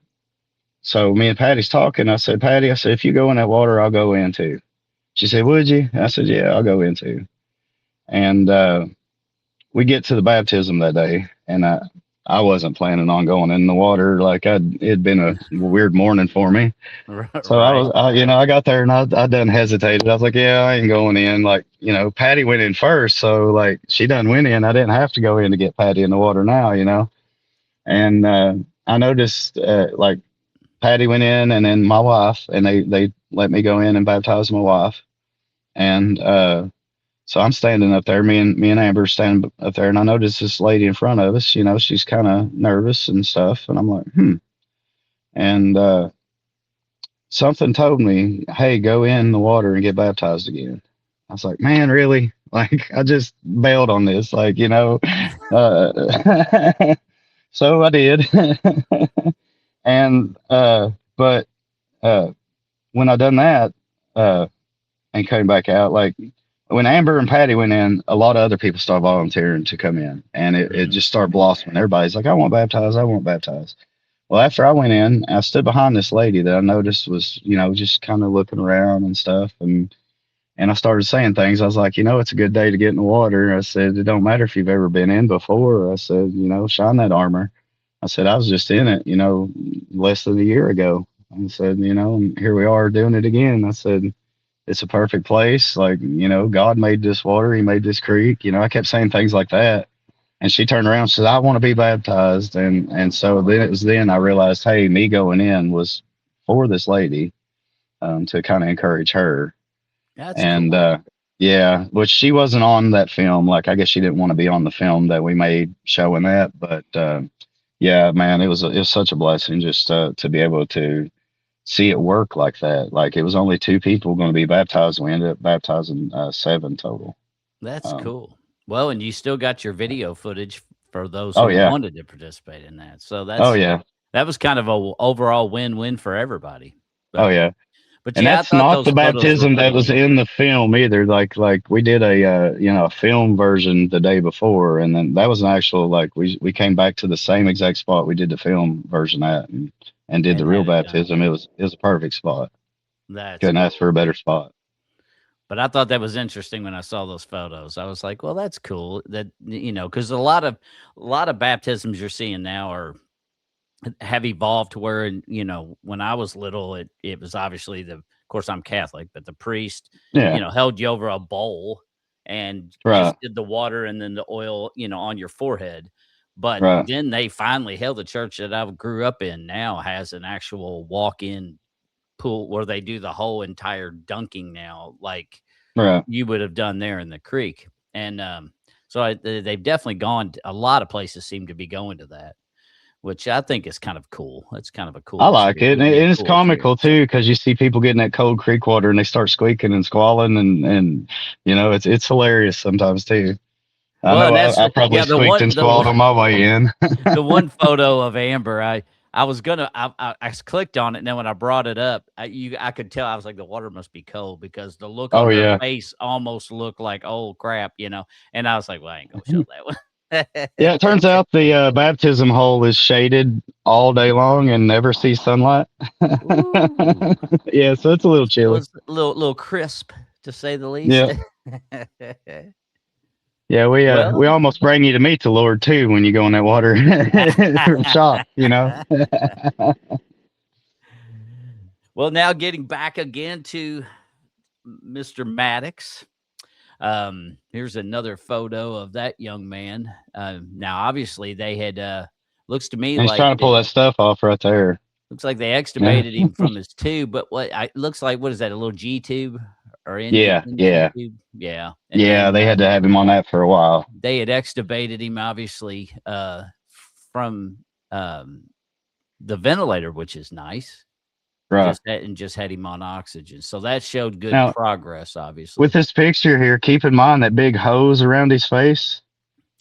so me and Patty's talking. I said, Patty, I said, if you go in that water, I'll go in too. She said, would you? I said, yeah, I'll go in too. And we get to the baptism that day, and I wasn't planning on going in the water. Like it'd been a weird morning for me. So Right. I got there and I done hesitated. I was like, yeah, I ain't going in. Like, Patty went in first, so like she done went in. I didn't have to go in to get Patty in the water now. And I noticed like Patty went in, and then my wife, and they let me go in and baptize my wife. And so I'm standing up there, me and Amber standing up there, and I noticed this lady in front of us. She's kind of nervous and stuff, and I'm like, hmm. And something told me, hey, go in the water and get baptized again. I was like, man, really? Like, I just bailed on this, so I did. And, but, uh, when I done that, uh, and came back out, like, when Amber and Patty went in, a lot of other people started volunteering to come in, and it Mhm. just started blossoming. Everybody's like, I want baptized. I want baptized. Well, after I went in, I stood behind this lady that I noticed was, just kind of looking around and stuff. And I started saying things. I was like, it's a good day to get in the water. I said, it don't matter if you've ever been in before. I said, shine that armor. I said, I was just in it, less than a year ago. I said, and here we are doing it again. I said, it's a perfect place. Like, God made this water. He made this creek. I kept saying things like that. And she turned around and said, I want to be baptized. And so then it was then I realized, hey, me going in was for this lady, to kind of encourage her. That's And cool. yeah, which she wasn't on that film. Like, I guess she didn't want to be on the film that we made showing that. But yeah, man, it was such a blessing just to be able to see it work like that. Like, it was only two people going to be baptized. We ended up baptizing seven total. That's Um, cool. Well, and you still got your video footage for those oh who yeah, wanted to participate in that. So oh yeah, that was kind of a overall win-win for everybody. oh But yeah. but And yeah, I that's thought not those the photos were baptism that pretty was neat. in the film either. Like we did a film version the day before, and then that was an actual, like, we came back to the same exact spot we did the film version at, and did the And real had it done. baptism. It was a perfect spot. That's Couldn't ask for cool. a better spot. But I thought that was interesting when I saw those photos. I was like, "Well, that's cool." That because a lot of baptisms you're seeing now are have evolved to where, when I was little, it was obviously of course I'm Catholic, but the priest, Yeah, held you over a bowl and right, just did the water and then the oil, on your forehead. But right, then they finally held the church that I grew up in now has an actual walk-in pool where they do the whole entire dunking now, like right. you would have done there in the creek. And so they've definitely gone. A lot of places seem to be going to that, which I think is kind of cool. It's kind of a I cool like experience. it, Would and be a it's cool comical experience. too because you see people getting that cold creek water and they start squeaking and squalling, and it's hilarious sometimes too. I Well, know and that's I probably yeah, squeaked and squalled on my way in. the one photo of Amber, I was gonna I clicked on it, and then when I brought it up, I could tell, I was like, "The water must be cold," because the look Oh on her yeah. face almost looked like, "Oh, crap," and I was like, "Well, I ain't gonna show that Yeah, it turns out the baptism hole is shaded all day long and never sees sunlight. one." Ooh. Yeah, so it's a little So chilly. it's a little crisp, to say the least. Yeah, yeah, we Well, almost bring you to meet the Lord too when you go in that water from shock, you know. well, now getting back again to Mr. Maddox. Here's another photo of that young man. Now, obviously, they had looks to me And he's like trying to that pull that stuff off right there. looks like they Yeah, extubated him from his tube, but looks like, what is that? A little G tube or yeah, NG yeah, tube? Yeah, and yeah. then They had to have him on that for a while. they had extubated him, obviously, from um, the ventilator, which is nice. Right Just had him on oxygen, so that showed good now, progress, with obviously. this picture here, keep in mind that big hose around his face.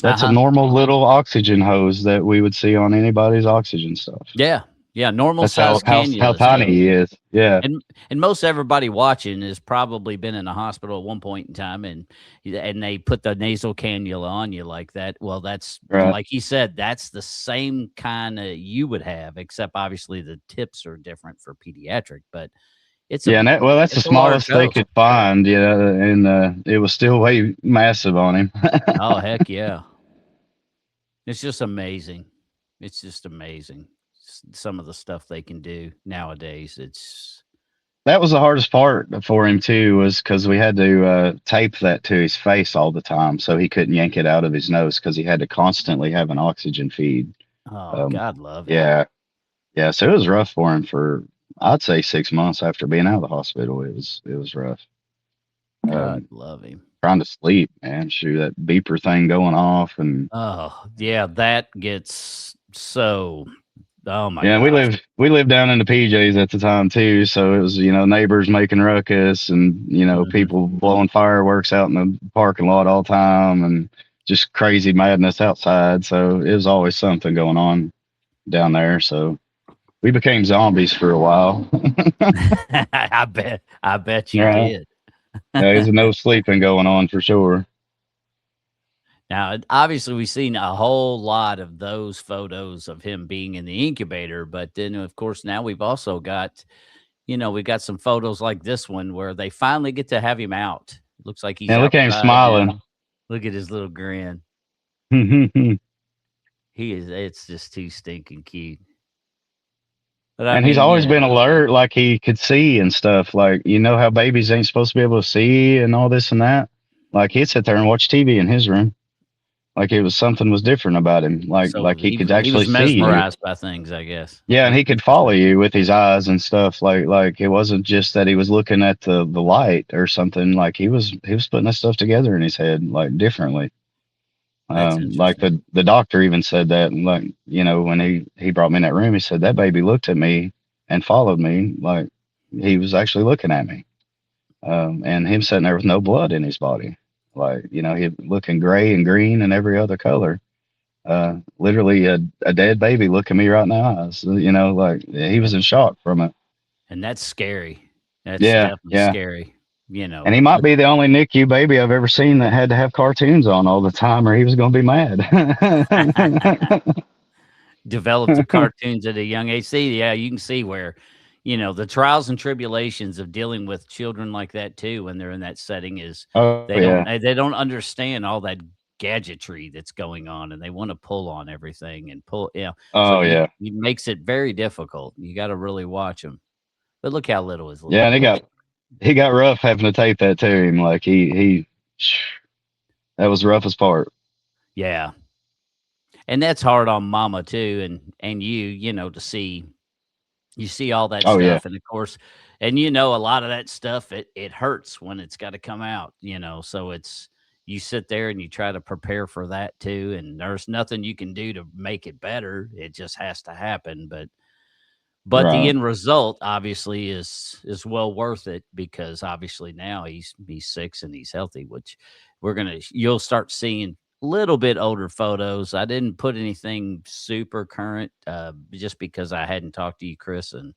That's a Uh-huh. normal little oxygen hose that we would see on anybody's oxygen stuff. Yeah. Yeah, normal That's size how cannulas, tiny though. he is. Yeah, And most everybody watching has probably been in a hospital at one point in time, and they put the nasal cannula on you like that. Well, that's right. like he said, that's the same kinda you would have, except obviously the tips are different for pediatric, but it's a Yeah, and that's the it's a large smallest they hose. could find. Yeah, and it was still way massive on him. Oh, heck yeah. It's just amazing. It's just amazing. Some of the stuff they can do nowadays. It's That was the hardest part for him too, was because we had to tape that to his face all the time, so he couldn't yank it out of his nose because he had to constantly have an oxygen feed. oh, Um, God love him. yeah, yeah. So it was rough for him for I'd say 6 months after being out of the hospital. It was rough. God Um, love him. Trying to sleep, man. Shoot, that beeper thing going off, and Oh, yeah, that gets so, oh my yeah, gosh. we lived down in the PJs at the time too, so it was neighbors making ruckus and Mhm. people blowing fireworks out in the parking lot all the time and just crazy madness outside. So it was always something going on down there. So we became zombies for a while. I bet you Yeah, did. yeah, there's no sleeping going on for sure. Now, obviously, we've seen a whole lot of those photos of him being in the incubator, but then, of course, now we've also got, we got some photos like this one where they finally get to have him out. Looks like he's And look at him outside now. smiling. Look at his little grin. And It's just too stinking cute. But I he's mean, always been alert, like he could see and stuff. Like how babies ain't supposed to be able to see and all this and that. Like he'd sit there and watch TV in his room. Like it was something was different about him. so Like he could he actually was see you. mesmerized by things, I guess. Yeah, and he could follow you with his eyes and stuff. Like it wasn't just that he was looking at the light or something. Like he was putting that stuff together in his head like differently. That's Like interesting. the doctor even said that. And like when he brought me in that room, he said that baby looked at me and followed me like he was actually looking at me. And him sitting there with no blood in his body, like he looking gray and green and every other color. Literally a dead baby looking me right in the eyes. Like he was And in shock from it. and that's scary. That's Yeah, definitely yeah. scary, And he might but be the only NICU baby I've ever seen that had to have cartoons on all the time, or he was going to be mad. developed the cartoons at a young age. See, yeah, you can see where, the trials and tribulations of dealing with children like that too when they're in that setting is Oh they yeah, don't they don't understand all that gadgetry that's going on, and they want to pull on everything and pull, so oh yeah, it makes it very difficult. You got to really watch them. But look how little his little yeah. And boy. he got rough having to tape that to him. Like that was the roughest part. Yeah. And that's hard on mama too, and to see. You see all that Oh yeah, stuff, and of course, a lot of that stuff, it hurts when it's gotta come out, so you sit there and you try to prepare for that too, and there's nothing you can do to make it better. It just has to happen, but the right. end result obviously is well worth it, because obviously now he's 6 and he's healthy, which you'll start seeing little bit older photos. I didn't put anything super current, just because I hadn't talked to you, Chris, and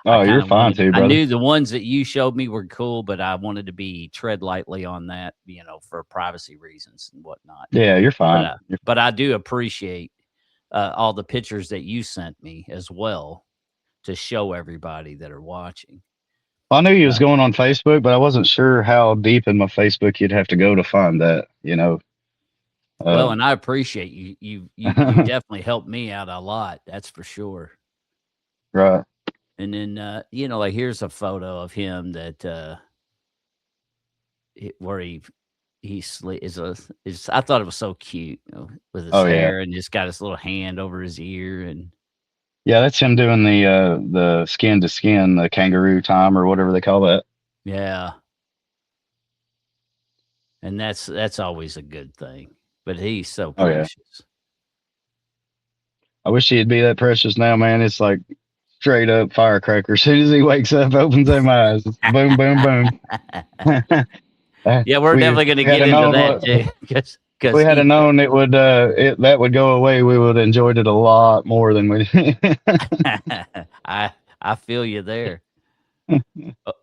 I Oh, kind you're of fine wanted. too, I brother. knew the ones that you showed me were cool, but I wanted to be tread lightly on that, for privacy reasons and whatnot. Yeah, you're But fine. You're but I do appreciate all the pictures that you sent me as well to show everybody that are watching. I knew you was Uh, going on Facebook, but I wasn't sure how deep in my Facebook you'd have to go to find that. well, Uh, and I appreciate you. You definitely helped me out a lot. That's for sure. right. And then, like here's a photo of him that where he sleep is. I thought it was so cute, with his Oh yeah, hair and just got his little hand over his ear, and yeah. That's him doing the skin to skin, the kangaroo time or whatever they call that. yeah, and that's always a good thing. But he's so Oh yeah. precious. I wish he'd be that precious now, man. It's like straight up firecracker. As soon as he wakes up, opens them eyes, it's boom, boom, boom. Yeah, we're we definitely going to we had get a into known that what too, because we had a he. known it would that would go away. We would have enjoyed it a lot more than we. I feel you there.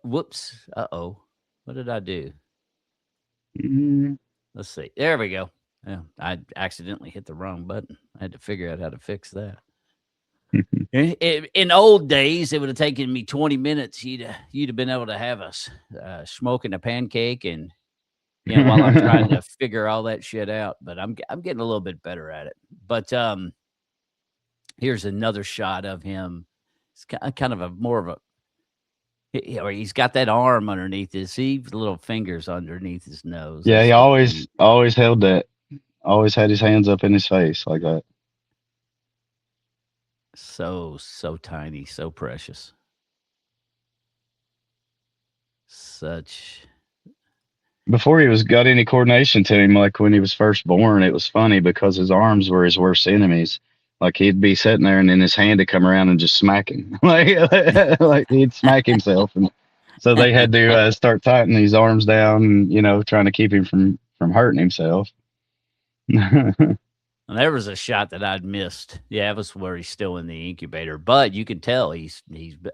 Whoops. Uh-oh. What did I do? Let's see. There we go. Yeah, I accidentally hit the wrong button. I had to figure out how to fix that. In old days, it would have taken me 20 minutes. You'd have been able to have us smoking a pancake, and while I'm trying to figure all that shit out. But I'm getting a little bit better at it. But here's another shot of him. It's kind of a more of a or he's got that arm underneath his, see the little fingers underneath his nose. Yeah, That's he so always cute. always held that. Always had his hands up in his face like that. So tiny, so precious. Such. Before he was got any coordination to him, like when he was first born, it was funny because his arms were his worst enemies. Like he'd be sitting there and then his hand would come around and just smack him. Like he'd smack himself, and so they had to start tightening his arms down, and trying to keep him from hurting himself. And there was a shot that I'd missed. Yeah, it was where he's still in the incubator, but you can tell he's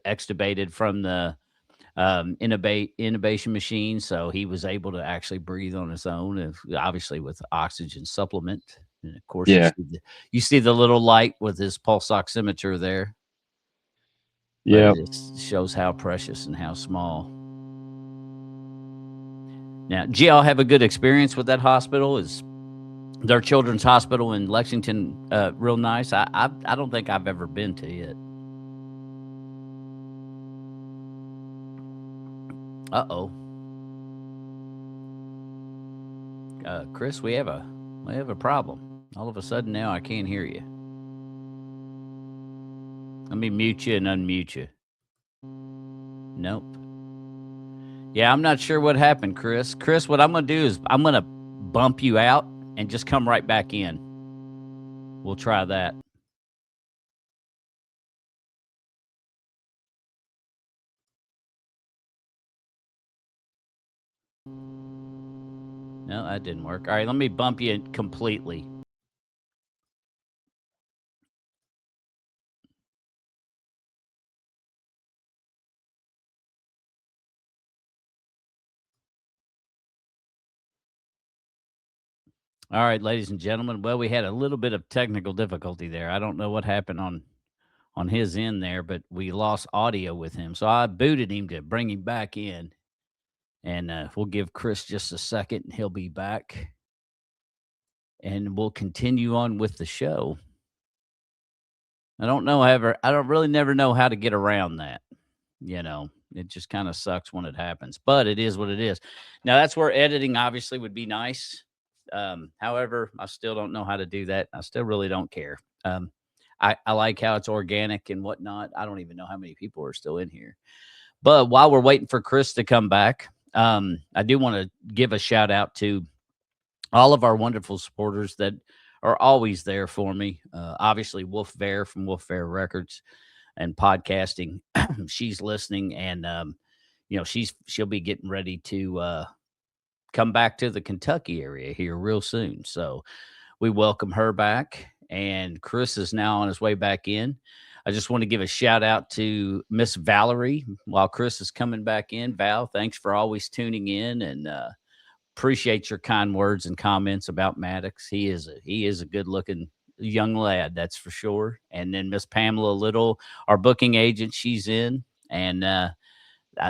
extubated from the intubation machine, so he was able to actually breathe on his own, obviously with oxygen supplement. And of course, Yeah, you see the little light with his pulse oximeter there, but yeah. it just shows how precious and how small. Now, did y'all have a good experience with that hospital? Is their children's hospital in Lexington real nice? I don't think I've ever been to it. Uh-oh. Chris, we have a problem. All of a sudden now I can't hear you. Let me mute you and unmute you. Nope. Yeah, I'm not sure what happened, Chris. Chris, what I'm going to do is I'm going to bump you out and just come right back in. We'll try that. No, that didn't work. All right, let me bump you completely. All right, ladies and gentlemen. Well, we had a little bit of technical difficulty there. I don't know what happened on his end there, but we lost audio with him. So I booted him to bring him back in. And we'll give Chris just a second and he'll be back. And we'll continue on with the show. I don't know, however, I don't really never know how to get around that. It just kind of sucks when it happens, but it is what it is. Now, that's where editing obviously would be nice. However, I still don't know how to do that. I still really don't care. I like how it's organic and whatnot. I don't even know how many people are still in here. But while we're waiting for Chris to come back, I do want to give a shout out to all of our wonderful supporters that are always there for me. Obviously, Wolf Bear from Wolf Bear Records and podcasting. She's listening, and she'll be getting ready to come back to the Kentucky area here real soon. So we welcome her back, and Chris is now on his way back in. I just want to give a shout out to Miss Valerie while Chris is coming back in. Val, thanks for always tuning in, and appreciate your kind words and comments about Maddox. He is a good looking young lad, that's for sure. And then Miss Pamela Little, our booking agent, she's in, and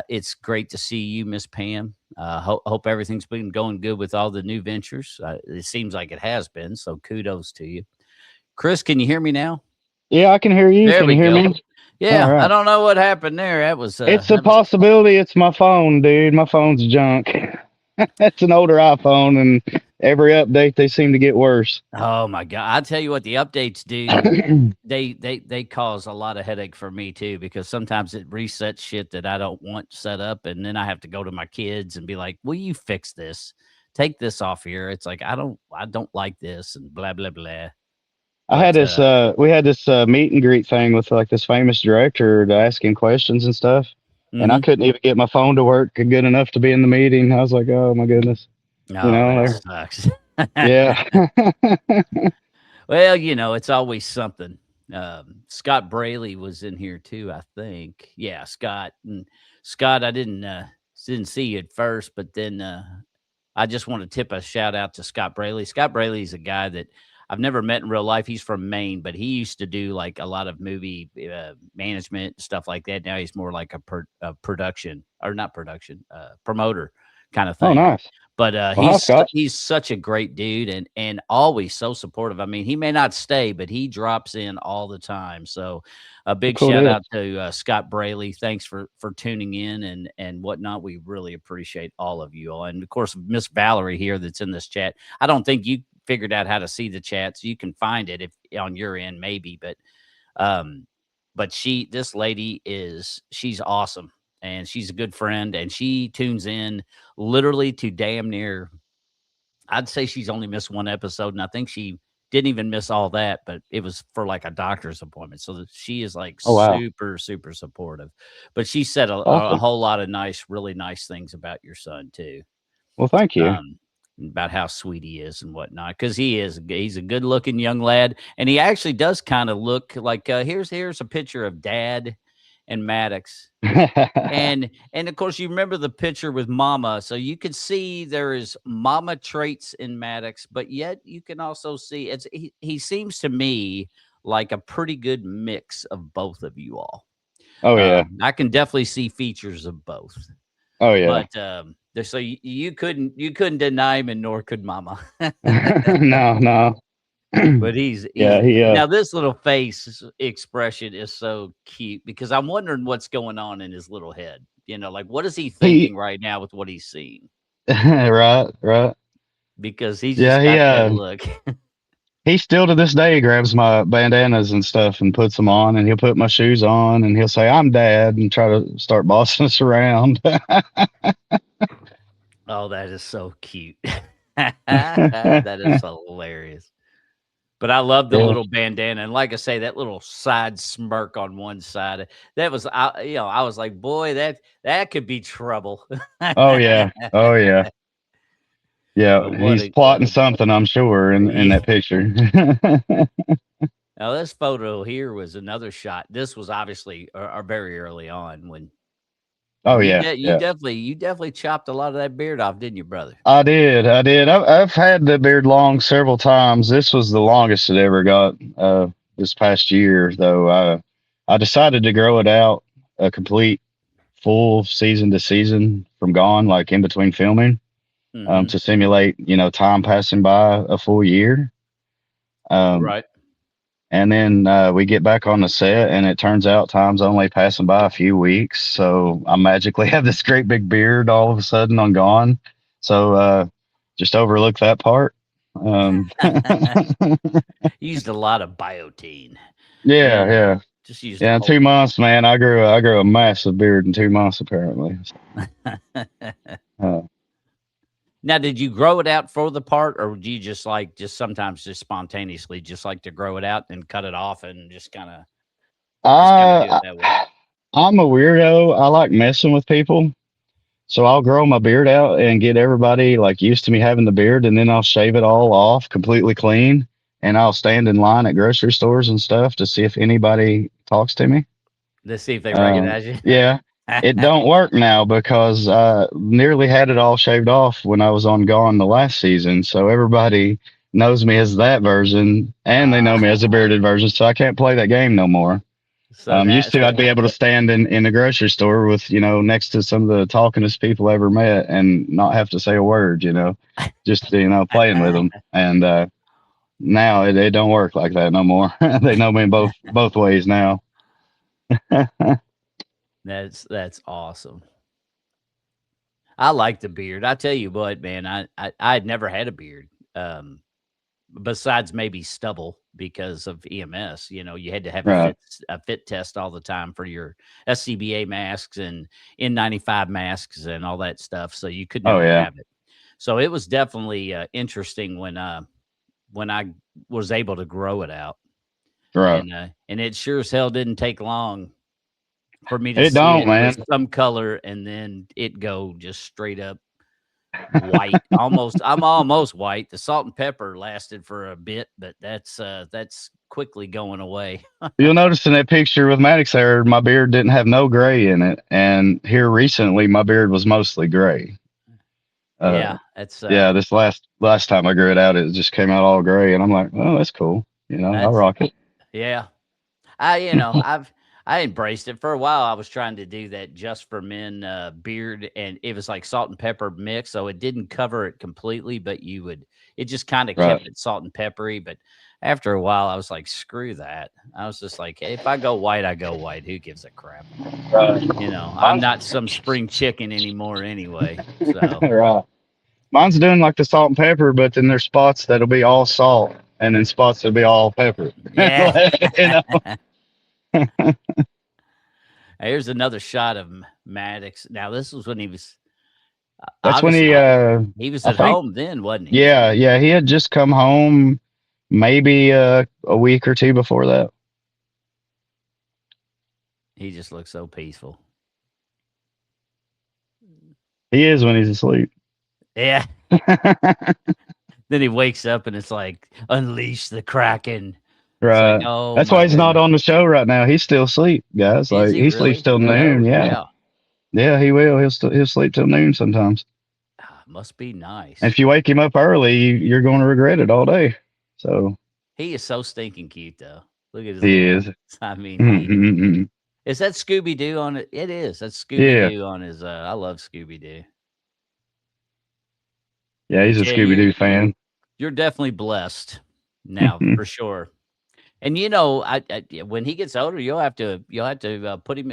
it's great to see you, Miss Pam. Hope everything's been going good with all the new ventures. It seems like it has been, so kudos to you. Chris, can you hear me now? Yeah, I can hear you. There Can we you hear go. me? All Yeah, I right. don't know what happened there. That was It's a that was possibility. It's my phone, dude. My phone's junk. It's an older iPhone, and every update they seem to get worse. Oh my god! I tell you what, the updates do. They cause a lot of headache for me too, because sometimes it resets shit that I don't want set up, and then I have to go to my kids and be like, "Will you fix this? Take this off here." It's like I don't like this, and blah blah blah. I had But this we had this meet and greet thing with like this famous director to ask him questions and stuff. And I mhm. couldn't even get my phone to work good enough to be in the meeting. I was like, oh my goodness. You Oh, know, that there. sucks. Yeah. Well, it's always something. Scott Braley was in here too, I think. Yeah, Scott. And Scott, I didn't see you at first, but then I just want to tip a shout out to Scott Braley. Scott Braley is a guy that I've never met in real life. He's from Maine, but he used to do like a lot of movie management stuff like that. Now he's more like a production or not production, promoter kind of Oh, thing. nice. But Well, hi, Scott. he's such a great dude, and always so supportive. I mean, he may not stay, but he drops in all the time. So a Well, big cool shout deal. out to Scott Braley. Thanks for tuning in and whatnot. We really appreciate all of you all, and of course Miss Valerie here that's in this chat. I don't think you figured out how to see the chats. You can find it if on your end maybe, um, but this lady she's awesome, and she's a good friend, and she tunes in literally to damn near. I'd say she's only missed one episode, and I think she didn't even miss all that, but it was for like a doctor's appointment. So that she is like Oh, wow. super, super supportive. But she said a Awesome. whole lot of nice, really nice things about your son too. Well, thank you. Um, about how sweet he is and whatnot, because he's a good looking young lad, and he actually does kind of look like here's a picture of Dad and Maddox, and of course, you remember the picture with Mama, so you could see there is Mama traits in Maddox, but yet you can also see he seems to me like a pretty good mix of both of you all. Oh, yeah. I can definitely see features of both, Oh, yeah. but so you couldn't deny him, and nor could Mama. No, no. But he's Yeah, he now this little face expression is so cute because I'm wondering what's going on in his little head. Like what is he he thinking right now with what he's seeing? right, right. Because he's Yeah, just got that look. he still to this day grabs my bandanas and stuff and puts them on, and he'll put my shoes on and he'll say, "I'm Dad," and try to start bossing us around. Oh, that is so cute. That is hilarious. But I love the Yeah. little bandana, and like I say, that little side smirk on one side. That was, I was like, boy, that could be trouble. Oh yeah. Oh yeah. Yeah. But He's plotting something, I'm sure, in yeah. that picture. Now this photo here was another shot. This was obviously very early on when Oh and you yeah. de- Yeah. you definitely chopped a lot of that beard off, didn't you, brother? I did. I did. I've had the beard long several times. This was the longest it ever got. This past year, though, I decided to grow it out a complete full season to season from gone, like in between filming, Mhm. to simulate, time passing by a full year. Um, Right. and then we get back on the set, and it turns out time's only passing by a few weeks. So I magically have this great big beard all of a sudden on gone. So just overlook that part. Um, Used a lot of biotin. yeah, Man, yeah, just used a yeah. In whole 2 months, man, I grew a massive beard in 2 months apparently. Uh, Now, did you grow it out for the part, or do you just sometimes just spontaneously just like to grow it out and cut it off and just kinda do it I that way? I'm a weirdo. I like messing with people. So I'll grow my beard out and get everybody like used to me having the beard, and then I'll shave it all off completely clean, and I'll stand in line at grocery stores and stuff to see if anybody talks to me. Let's see if they recognize you. Yeah, it don't work now because I nearly had it all shaved off when I was on Gone the last season. So everybody knows me as that version, and they know me as a bearded version. So I can't play that game no more. So Used that's to, I'd be able to stand in the grocery store with, next to some of the talkingest people I ever met and not have to say a word, just, playing with them. And now it don't work like that no more. They know me both ways now. that's awesome. I like the beard. I tell you what, man, I had never had a beard. Besides maybe stubble because of EMS. You had to have Right. a fit test all the time for your SCBA masks and N95 masks and all that stuff, so you could Oh, never yeah. have it. So it was definitely interesting when I was able to grow it out, Right. and it sure as hell didn't take long for me to It see don't, it with man. some color and then it go just straight up white. I'm almost white. The salt and pepper lasted for a bit, but that's quickly going away. You'll notice in that picture with Maddox there, my beard didn't have no gray in it. And here recently, my beard was mostly gray. Yeah, Uh, that's yeah, this last time I grew it out, it just came out all gray, and I'm like, oh, that's cool. I that's rock it. yeah. I embraced it for a while. I was trying to do that just for men beard, and it was like salt and pepper mix, so it didn't cover it completely, but it just kind of Right. kept it salt and peppery. But after a while, I was like, screw that. I was just like, if I go white, I go white. Who gives a crap? Right. I'm not some spring chicken anymore anyway. So Right. Mine's doing like the salt and pepper, but then there's spots that'll be all salt, and then spots that'll be all pepper. yeah. you know. Here's another shot of Maddox. Now this was when he was That's when obviously he was I at think, home then, wasn't he? yeah, yeah, he had just come home maybe a week or two before that. He just looks so peaceful. He is when he's asleep. Yeah. Then he wakes up and it's like unleash the Kraken. It's like, Right. oh That's my why he's not goodness. on the show right now. He's still asleep, guys. Is Like he he sleeps really? till noon. Yeah. Yeah. Yeah, he will. He'll sleep till noon sometimes. Must be And nice. if you wake him up early, you're going to regret it all day. So He is so stinking cute though. Look at his he little is. I mean, he Mm-mm-mm. is that Scooby Doo on it? It is. That's Scooby Yeah. Doo on his I love Scooby Doo. Yeah, he's But a yeah, Scooby Doo fan. you're definitely blessed now for sure. And when he gets older, you'll have to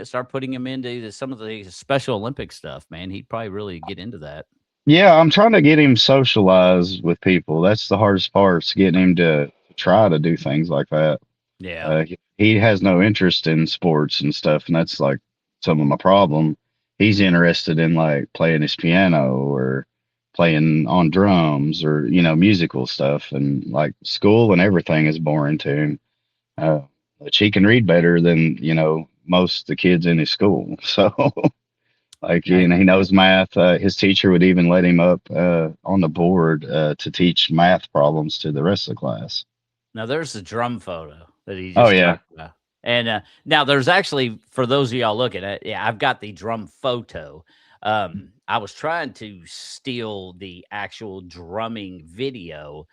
start putting him into some of the Special Olympic stuff, man. He'd probably really get into that. Yeah, I'm trying to get him socialized with people. That's the hardest part, is getting him to try to do things like that. Yeah. He has no interest in sports and stuff, and that's like some of my problem. He's interested in like playing his piano or playing on drums or musical stuff, and like school and everything is boring to him. But he can read better than most of the kids in his school. So like Now, he knows math. His teacher would even let him up on the board to teach math problems to the rest of the class. now there's the drum photo that he Oh just yeah. talked about. And now there's actually, for those of y'all looking at, yeah, I've got the drum photo. I was trying to steal the actual drumming video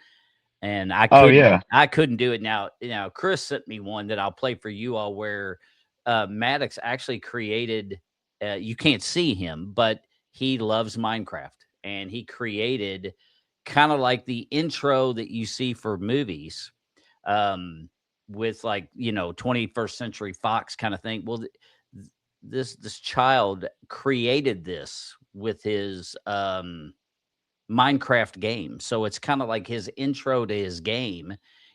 and Oh yeah. I couldn't do it. Now Chris sent me one that I'll play for you all where Maddox actually created you can't see him, but he loves Minecraft and he created kind of like the intro that you see for movies with like 21st Century Fox kind of thing. Well, this child created this with his Minecraft game. So it's kind of like his intro to his game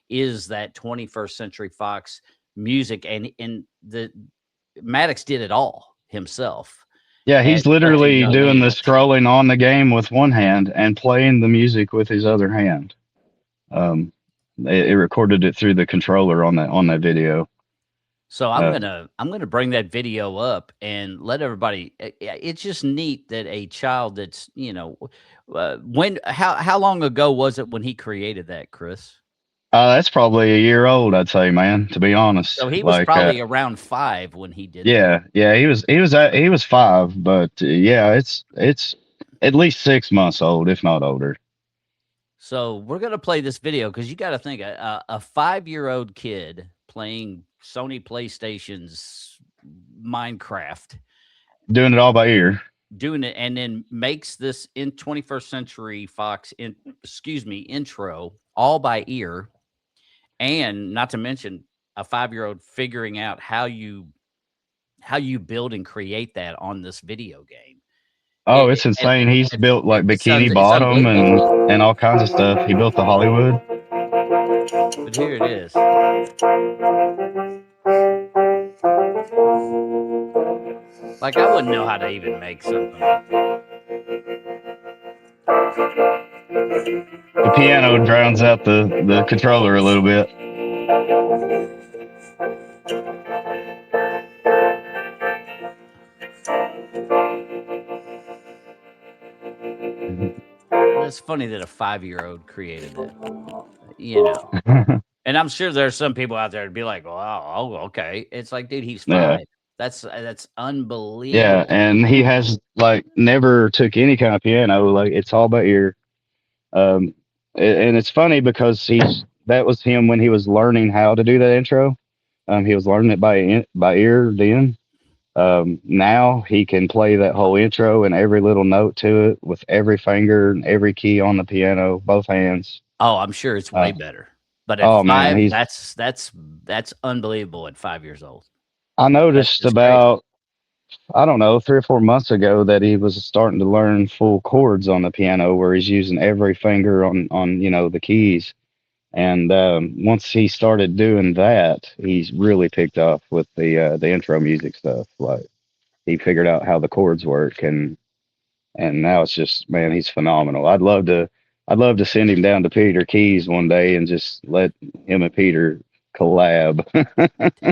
is that 21st Century Fox music, and the Maddox did it all himself Yeah, at he's such a literally young doing the age. scrolling on the game with one hand and playing the music with his other hand. Um, it recorded it through the controller on that video. So Uh, I'm gonna bring that video up and let everybody. It's just neat that a child that's when how long ago was it when he created that, Chris? that's probably a year old, I'd say, man. To be honest, So he was like, probably around 5 when he did that. yeah, yeah, he was 5, but yeah, it's at least 6 months old, if not older. So we're gonna play this video because you got to think a 5-year-old kid playing Sony PlayStation's Minecraft, Doing it all by ear. doing it, and then makes this in 21st Century Fox intro all by ear, and not to mention a 5-year-old figuring out how you build and create that on this video game. Oh, it's And insane. He's built like Bikini it's Bottom unbelievable. and all kinds of stuff. He built the Hollywood. But here it is. Like I wouldn't know how to even make something like that. The piano drowns out the controller a little bit. But it's funny that a 5-year-old created that, you know. And I'm sure there's some people out there to be like, "Wow, oh, okay." It's like, dude, he's Yeah. 5. That's Yeah, unbelievable. and he has like never took any kind of piano. Like it's all by ear. Um, and it's funny because that was him when he was learning how to do that intro. He was learning it by ear then. Now he can play that whole intro and every little note to it with every finger and every key on the piano, both hands. Oh, I'm sure it's way Uh, better. But at oh man, 5, he's. that's unbelievable at 5 years old. I That's noticed just crazy. about, I don't know, 3 or 4 months ago that he was starting to learn full chords on the piano, where he's using every finger on the keys. And once he started doing that, he's really picked up with the intro music stuff. Like he figured out how the chords work, and now it's just, man, he's phenomenal. I'd love to send him down to Peter Keys one day and just let him and Peter collab.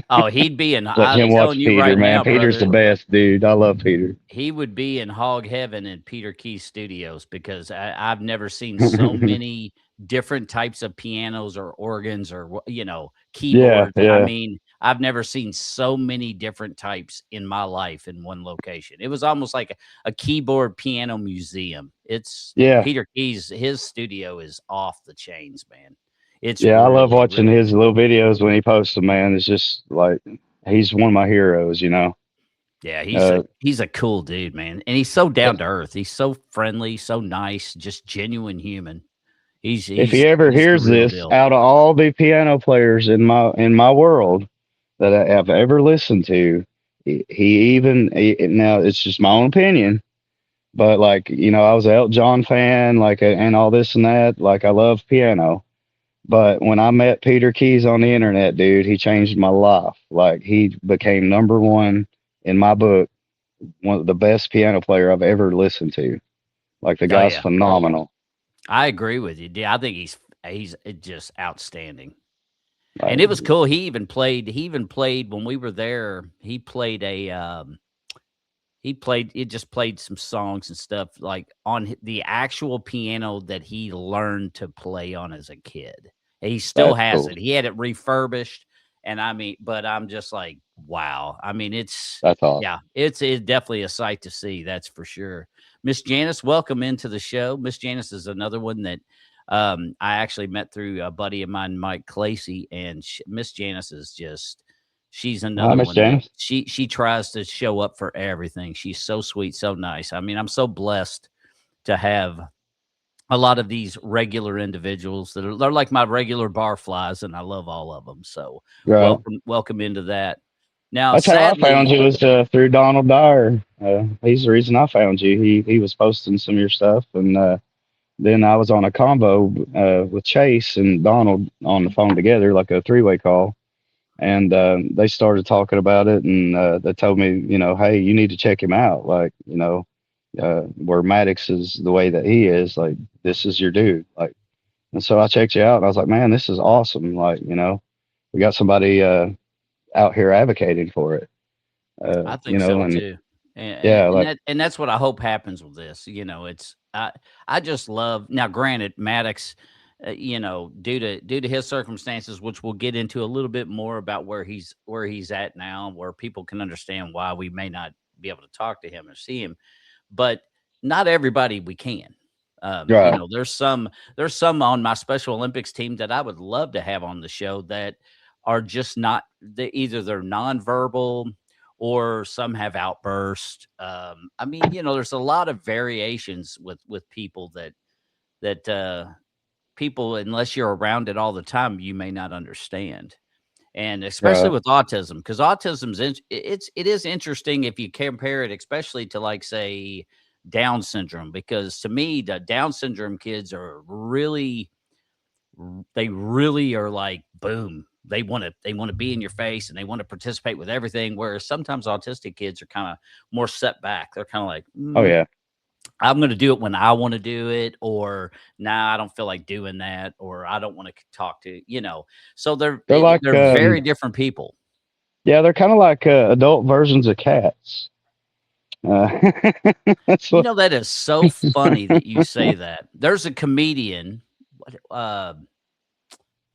Oh, he'd be in Let I'm him telling watch you Peter, right man. now, Peter's the brother, best, dude. I love Peter. he would be in hog heaven in Peter Key's studios because I've never seen so many different types of pianos or organs or Yeah, keyboards. I yeah, mean, I've never seen so many different types in my life in one location. It was almost like a keyboard piano museum. It's yeah, Peter Key's his studio is off the chains, man. It's yeah. I love really, watching really his cool. little videos when he posts them, man. It's just like he's one of my heroes. Yeah, Uh, he's a cool dude, man, and he's so down if to earth. He's so friendly, so nice, just genuine human. He's if he he's ever he's the hears real this, deal. out of all the piano players in my world that I have ever listened to, now it's just my own opinion, but like I was an Elton John fan, like and all this and that. Like I love piano, but when I met Peter Keys on the internet, dude, he changed my life. Like he became number one in my book, one of the best piano player I've ever listened to. Like the Oh guy's yeah, phenomenal. I agree with you. I think he's just outstanding, and Like it was cool. He even played when we were there. He played it just played some songs and stuff, like, on the actual piano that he learned to play on as a kid. He still that's has cool. it. He had it refurbished, and I mean but I'm just like, wow. I mean, That's yeah, awesome. it's definitely a sight to see, that's for sure. Miss Janice, welcome into the show. Miss Janice is another one that, I actually met through a buddy of mine, Mike Clacy, and Miss Janice is just she's Hi, another Miss one that James. she tries to show up for everything. She's so sweet, so nice. I mean, I'm so blessed to have a lot of these regular individuals they're like my regular barflies, and I love all of them. So Right. welcome into that. Now, That's how I found sadly, you was through Donald Dyer. He's the reason I found you. He was posting some of your stuff, and then I was on a combo with Chase and Donald on the phone together, like a three-way call, and they started talking about it, and they told me, hey, you need to check him out. Like, where Maddox is the way that he is, like this is your dude. Like, and so I checked you out, and I was like, man, this is awesome. Like, we got somebody. out here advocating for it. I You think know, so and too. And, yeah, and like that and that's what I hope happens with this. It's I just love now. Granted, Maddox, due to his circumstances, which we'll get into a little bit more about where he's at now, where people can understand why we may not be able to talk to him or see him, but not everybody we can. right. There's some on my Special Olympics team that I would love to have on the show that are just not either they're nonverbal or some have outbursts. I mean, there's a lot of variations with people that people, unless you're around it all the time, you may not understand. And especially Right. with autism, because it is interesting if you compare it, especially to like say Down syndrome, because to me the Down syndrome kids are they really are like boom. They want to be in your face and they want to participate with everything. Whereas sometimes autistic kids are kind of more set back. They're kind of like, Oh yeah. I'm going to do it when I want to do it, or nah, I don't feel like doing that, or I don't want to talk to. So They're like they're very different people. yeah, they're kind of like adult versions of cats. Uh, that's what. That is so funny that you say that. There's a comedian. I'm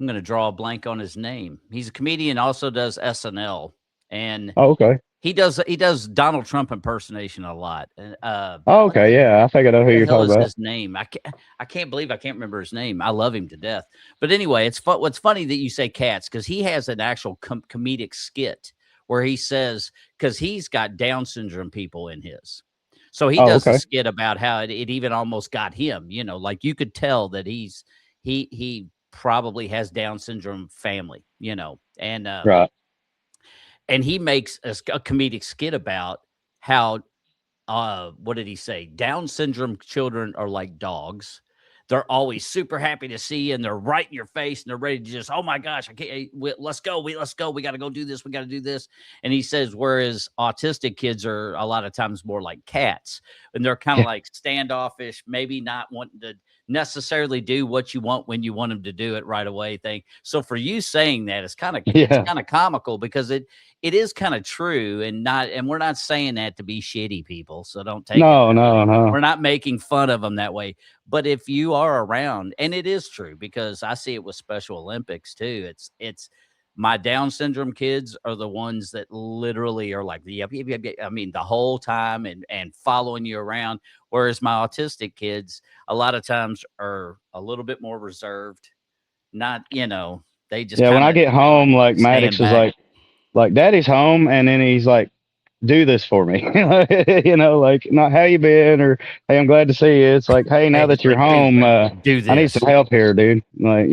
going to draw a blank on his name. He's a comedian, also does SNL, and Oh, okay. he does Donald Trump impersonation a lot. And Oh, what okay. Yeah, I think I know what who the you're hell talking is about. his name? I can't believe I can't remember his name. I love him to death. But anyway, it's fun. What's funny that you say cats, because he has an actual comedic skit where he says, because he's got Down syndrome people in his. So he Oh, does a okay. skit about how it even almost got him. Like you could tell that he probably has Down syndrome family. Right. And he makes a comedic skit about how what did he say? Down syndrome children are like dogs. They're always super happy to see you, and they're right in your face, and they're ready to just, oh my gosh, I can't. Let's go. Let's go. We got to go do this. We got to do this. And he says, whereas autistic kids are a lot of times more like cats, and they're kind of Yeah. like standoffish, maybe not wanting to necessarily do what you want when you want them to do it right away. Thing. So for you saying that, it's Yeah. kind of comical because it is kind of true, and we're not saying that to be shitty people, so don't take it No, that way. no, no. We're not making fun of them that way. But if you are around, and it is true because I see it with Special Olympics too. It's my Down syndrome kids are the ones that literally are like, yep, yep, yep, yep, I mean, the whole time and following you around. Whereas my autistic kids, a lot of times are a little bit more reserved. Not, they just Yeah, when kind I of get home, like stand Maddox was back. like Daddy's home, and then he's like, "Do this for me," like not how you been or hey, I'm glad to see you. It's like, hey, now Hey, that you're like, dude, home, do I need some this. help here, dude. Like.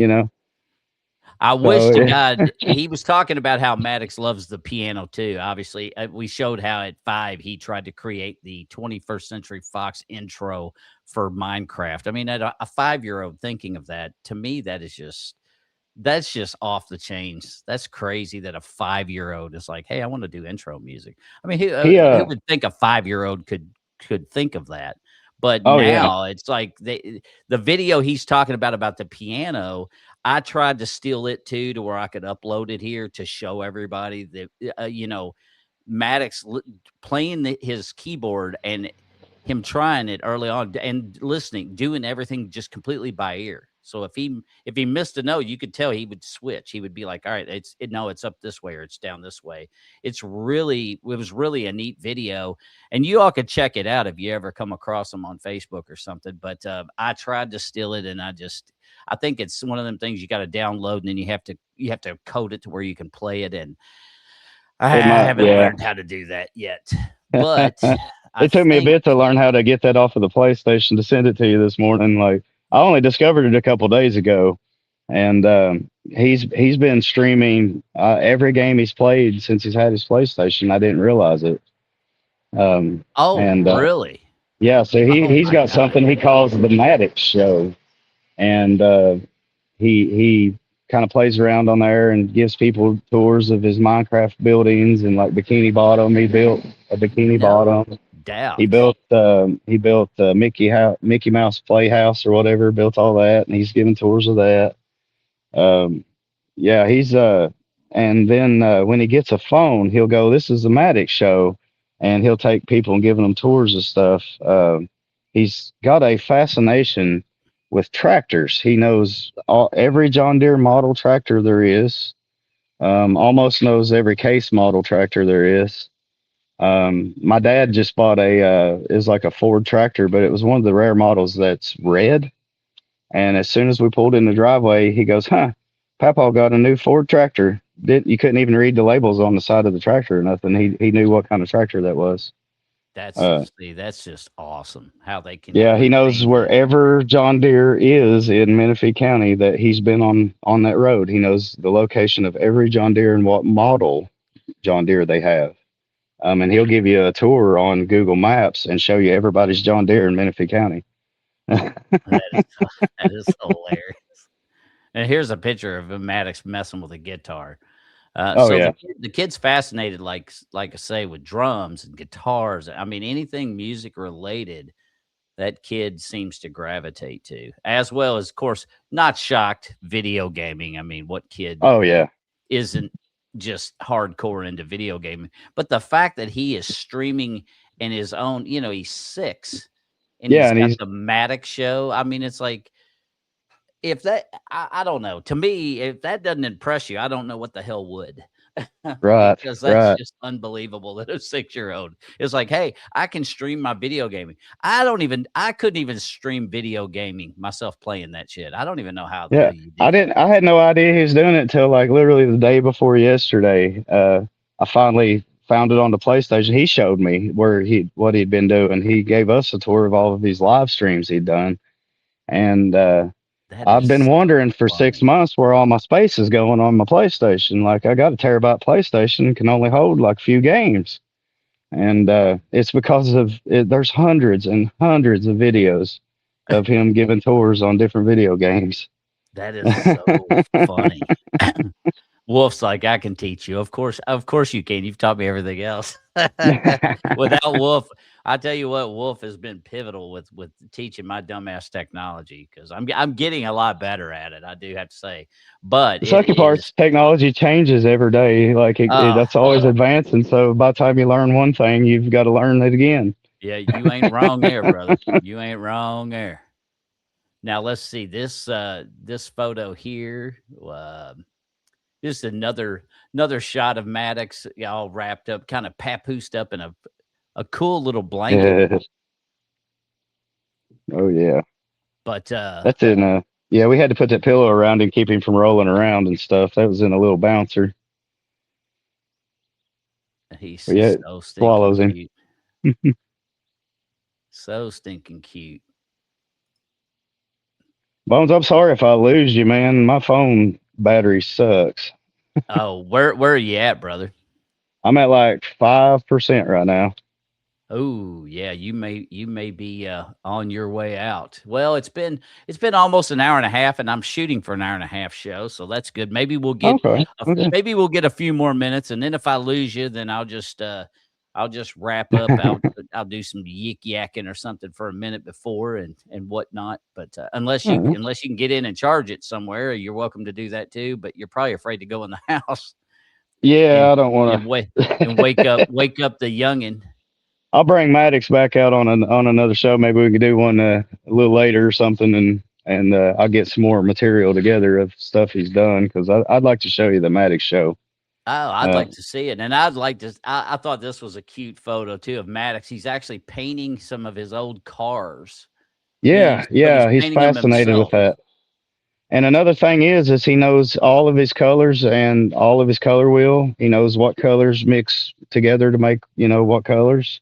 I wish to So God he was talking about how Maddox loves the piano too. Obviously, we showed how at 5 he tried to create the 21st Century Fox intro for Minecraft. I mean, at a 5-year-old thinking of that, to me, that's just off the chains. That's crazy that a 5-year-old is like, "Hey, I want to do intro music." I mean, he who would think a 5-year-old could think of that? But oh yeah. now it's like the video he's talking about the piano. I tried to steal it too, to where I could upload it here to show everybody that Maddox playing his keyboard and him trying it early on and listening, doing everything just completely by ear. So if he missed a note, you could tell he would switch. He would be like, "All right, no, it's up this way or it's down this way." It was really a neat video, and you all could check it out if you ever come across them on Facebook or something. But I tried to steal it, and I think it's one of them things you got to download, and then you have to code it to where you can play it. And I It might haven't yeah. learned how to do that yet, but I It took me a think, bit to learn how to get that off of the PlayStation to send it to you this morning. Like I only discovered it a couple days ago, and he's been streaming every game he's played since he's had his PlayStation. I didn't realize it. oh, And really? yeah, so Oh he's my got god. something he calls the Maddox Show, and he kind of plays around on there and gives people tours of his Minecraft buildings and like Bikini Bottom. He built a Bikini No Bottom. doubt. He built Mickey Mouse Playhouse or whatever. Built all that, and he's giving tours of that. Um, yeah, And then when he gets a phone, he'll go, "This is the Maddox show," and he'll take people and giving them tours of stuff. He's got a fascination with tractors. He knows every John Deere model tractor there is. Almost knows every case model tractor there is. My dad just bought is like a Ford tractor, but it was one of the rare models that's red. And as soon as we pulled in the driveway, he goes, "Huh, Papa got a new Ford tractor." You couldn't even read the labels on the side of the tractor or nothing. He knew what kind of tractor that was. Uh, That's just awesome how they can yeah, he knows retain that. wherever John Deere is in Menifee County that he's been on that road. He knows the location of every John Deere and what model John Deere they have. And he'll give you a tour on Google Maps and show you everybody's John Deere in Menifee County. That is that is hilarious. And here's a picture of Maddox messing with a guitar. Oh So yeah, the kid's fascinated, like I say, with drums and guitars. I mean, anything music related, that kid seems to gravitate to, as well as, of course, not shocked, video gaming. I mean, what kid oh yeah, isn't just hardcore into video gaming? But the fact that he is streaming in his own, he's 6 and yeah, he's and got he's the Maddox show. I mean, it's like, if that, I don't know. To me, if that doesn't impress you, I don't know what the hell would. right, Because that's right. just unbelievable that a 6-year-old is like, "Hey, I can stream my video gaming." I couldn't even stream video gaming myself playing that shit. I don't even know how the hell Yeah, you do that. I had no idea he was doing it till like literally the day before yesterday. I finally found it on the PlayStation. He showed me what he'd been doing. He gave us a tour of all of these live streams he'd done, and That I've been is wondering so for six funny. months where all my space is going on my PlayStation. Like I got a terabyte PlayStation, can only hold like a few games, and it's because of it, there's hundreds and hundreds of videos of him giving tours on different video games. That is so funny. Wolf's like, "I can teach you." Of course you can. You've taught me everything else. Without Wolf, I tell you what, Wolf has been pivotal with teaching my dumbass technology because I'm getting a lot better at it. I do have to say, but The it second is, part's technology changes every day. Like oh that's always advancing. So by the time you learn one thing, you've got to learn it again. yeah, you ain't wrong there, brother. You ain't wrong there. Now let's see this photo here. Just another shot of Maddox, all wrapped up, kind of papoosed up in a cool little blanket. Yeah. Oh yeah. But That's in yeah, we had to put that pillow around him, keep him from rolling around and stuff. That was in a little bouncer. he's But yeah, just it so stinking swallows him. cute. So stinking cute. Bones, I'm sorry if I lose you, man. My phone battery sucks. Oh, where are you at, brother? I'm at like 5% right now. Oh, yeah, you may be on your way out. Well, it's been almost an hour and a half, and I'm shooting for an hour and a half show, so that's good. Okay. Okay. Maybe we'll get a few more minutes, and then if I lose you, then I'll just wrap up. I'll do some yik yakking or something for a minute before and whatnot. But All unless you can get in and charge it somewhere, you're welcome to do that too. But you're probably afraid to go in the house and yeah, I don't want and wake to. and wake up the youngin. I'll bring Maddox back out on another show. Maybe we could do one a little later or something, and I'll get some more material together of stuff he's done because I'd like to show you the Maddox show. Oh, I'd Uh, like to see it, and I'd like to. I thought this was a cute photo too of Maddox. He's actually painting some of his old cars. yeah, But he's yeah, he's painting them fascinated with himself. that. And another thing is he knows all of his colors and all of his color wheel. He knows what colors mix together to make what colors.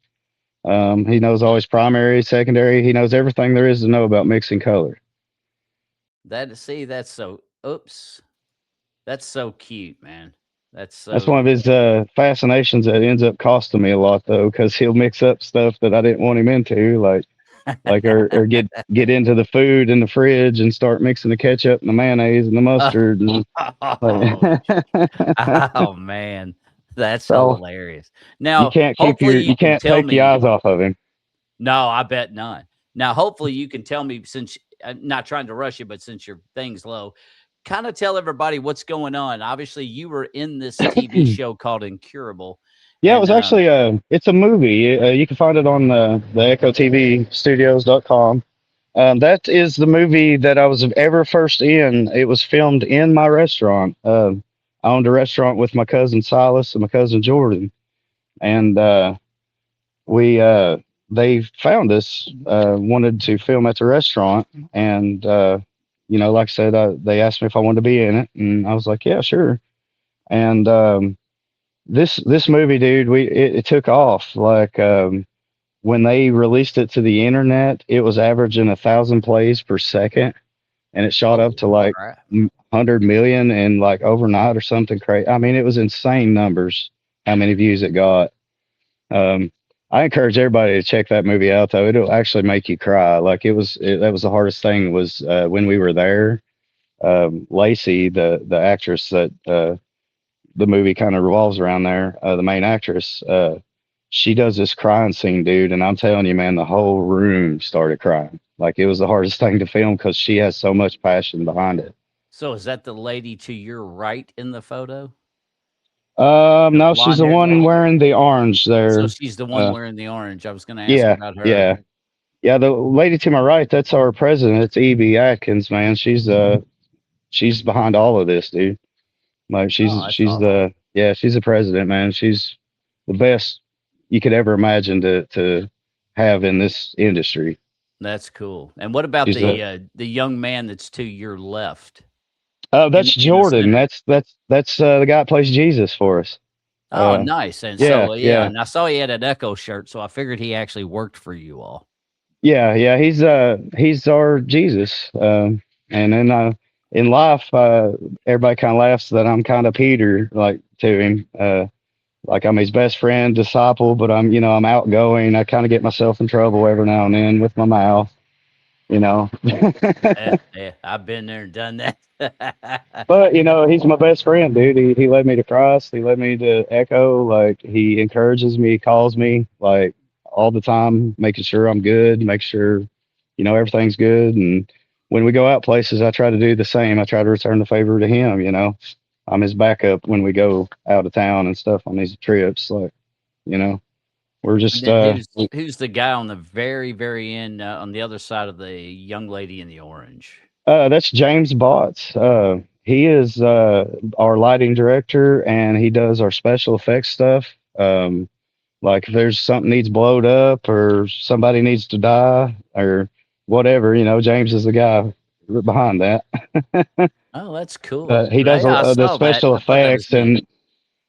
He knows all his primary, secondary. He knows everything there is to know about mixing color. That's so. Oops, that's so cute, man. That's That's one so. of his fascinations that ends up costing me a lot though, because he'll mix up stuff that I didn't want him into, like or get into the food in the fridge and start mixing the ketchup and the mayonnaise and the mustard and Oh, like oh man, that's so hilarious. Now, hopefully you you can can't tell take the me. eyes off of him. No, I bet not. Now, hopefully you can tell me, since I'm not trying to rush you, but since your thing's low, kind of tell everybody what's going on. Obviously, you were in this TV show called Incurable, Yeah, it and was actually it's a movie. You can find it on the Echo TV Studios.com. That is the movie that I was ever first in. It was filmed in my restaurant. I owned a restaurant with my cousin Silas and my cousin Jordan, and we they found us, wanted to film at the restaurant, and like I said, they asked me if I wanted to be in it, and I was like, yeah, sure. And this movie, dude, it took off like. When they released it to the internet, it was averaging 1,000 plays per second, and it shot up holy to like crap. 100 million in like overnight or something crazy. I mean, it was insane numbers. How many views it got? Um, I encourage everybody to check that movie out, though. It'll actually make you cry. Like that was the hardest thing was when we were there. Lacey, the actress that the movie kind of revolves around there, the main actress. She does this crying scene, dude, and I'm telling you, man, the whole room started crying. Like it was the hardest thing to film because she has so much passion behind it. So is that the lady to your right in the photo? The No, she's blonde the haired one lady? wearing the orange So there. she's the one Uh, wearing the orange. I was going to ask yeah, about her. yeah, yeah. The lady to my right, that's our president. It's Evie Atkins, man. She's behind all of this, dude. Like Oh, that's she's awesome. the yeah, she's the president, man. She's the best you could ever imagine to have in this industry. That's cool. And what about She's the the young man that's to your left Oh, that's in the Jordan. center? That's the guy that plays Jesus for us. Oh, Uh, nice. And yeah, so, yeah, yeah, and I saw he had an Echo shirt, so I figured he actually worked for you all. yeah, yeah. He's our Jesus. And then in life, everybody kind of laughs that I'm kind of Peter, like to him. Like I'm his best friend, disciple, but I'm outgoing. I kind of get myself in trouble every now and then with my mouth, you know. Yeah, yeah, I've been there and done that. But he's my best friend, dude. He led me to Christ. He led me to Echo. Like he encourages me, calls me like all the time, making sure I'm good, make sure everything's good. And when we go out places, I try to do the same. I try to return the favor to him. I'm his backup when we go out of town and stuff on these trips. Like you know, we're And just then who's the guy on the very, very end, on the other side of the young lady in the orange? that's James Botts. He is our lighting director, and he does our special effects stuff. Like if there's something needs blowed up or somebody needs to die or whatever, James is the guy behind that. Oh, that's cool. He does Yeah, I the saw that. special I thought that was effects, neat.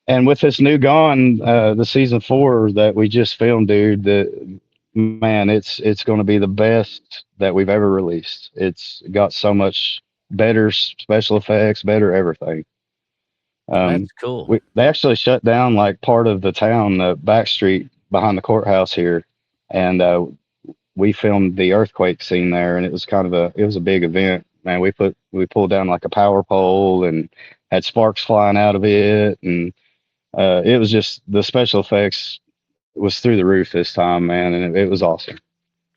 and with this new Gone, the season 4 that we just filmed, dude, the man, it's going to be the best that we've ever released. It's got so much better special effects, better everything. That's Um, cool. they actually shut down like part of the town, the back street behind the courthouse here, and we filmed the earthquake scene there, and it was a big event. Man, we pulled down like a power pole and had sparks flying out of it, and it was just the special effects was through the roof this time, man, and it was awesome.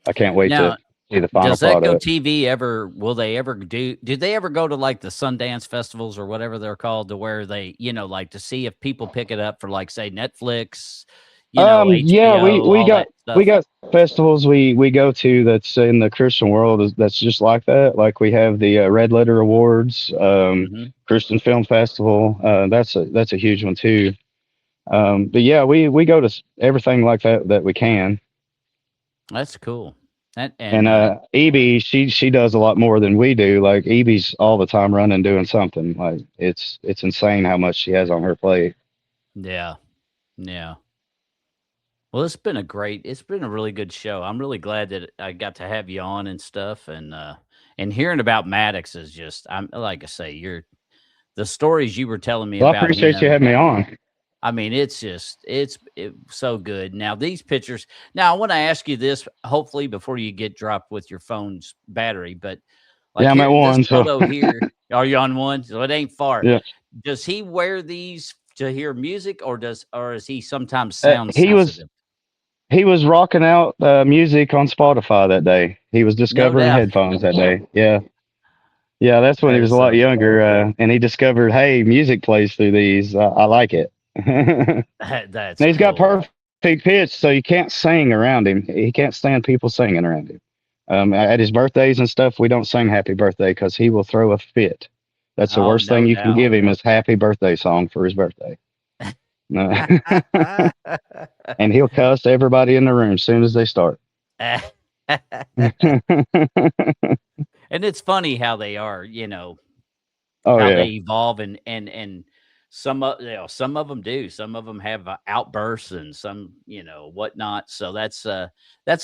I can't wait to Now, see the final does Echo product. TV ever will they ever did they ever go to, like, the Sundance festivals or whatever they're called to where they, like, to see if people pick it up for, like, say, Netflix, Yeah, we HBO, we all got that we stuff? got festivals we go to that's in the Christian world that's just like that. Like we have the Red Letter Awards, Mhm. Christian Film Festival. That's a huge one too. But yeah, we go to everything like that we can. That's cool. That And and, Evie, she does a lot more than we do. Like Evie's all the time running doing something. Like it's insane how much she has on her plate. yeah, yeah. Well, it's been a really good show. I'm really glad that I got to have you on and stuff, and hearing about Maddox is just I'm like I say, you're the stories you were telling me Well, I about appreciate you him. having me on. I mean, it's just so good. Now these pictures. Now I want to ask you this, hopefully before you get dropped with your phone's battery, but like Yeah, I'm at here, this one, so photo here. Are you on one? So it ain't far. yeah. Does he wear these to hear music, or is he sometimes Uh, sound he was sensitive? he was rocking out music on Spotify that day. He was No discovering doubt. headphones that day. Yeah, Yeah, that's when he That was is a lot so younger, and he discovered, hey, music plays through these. I like it. that's Now, he's got cool. perfect pitch, so you can't sing around him. He can't stand people singing around him. At his birthdays and stuff, we don't sing happy birthday because he will throw a fit. That's the Oh, worst thing no you can doubt. give him is happy birthday song for his birthday. Uh, and he'll cuss everybody in the room as soon as they start. And it's funny how they are, you know, Oh how they yeah, evolve and some of you know, some of them do. Some of them have, outbursts and some, whatnot. So that's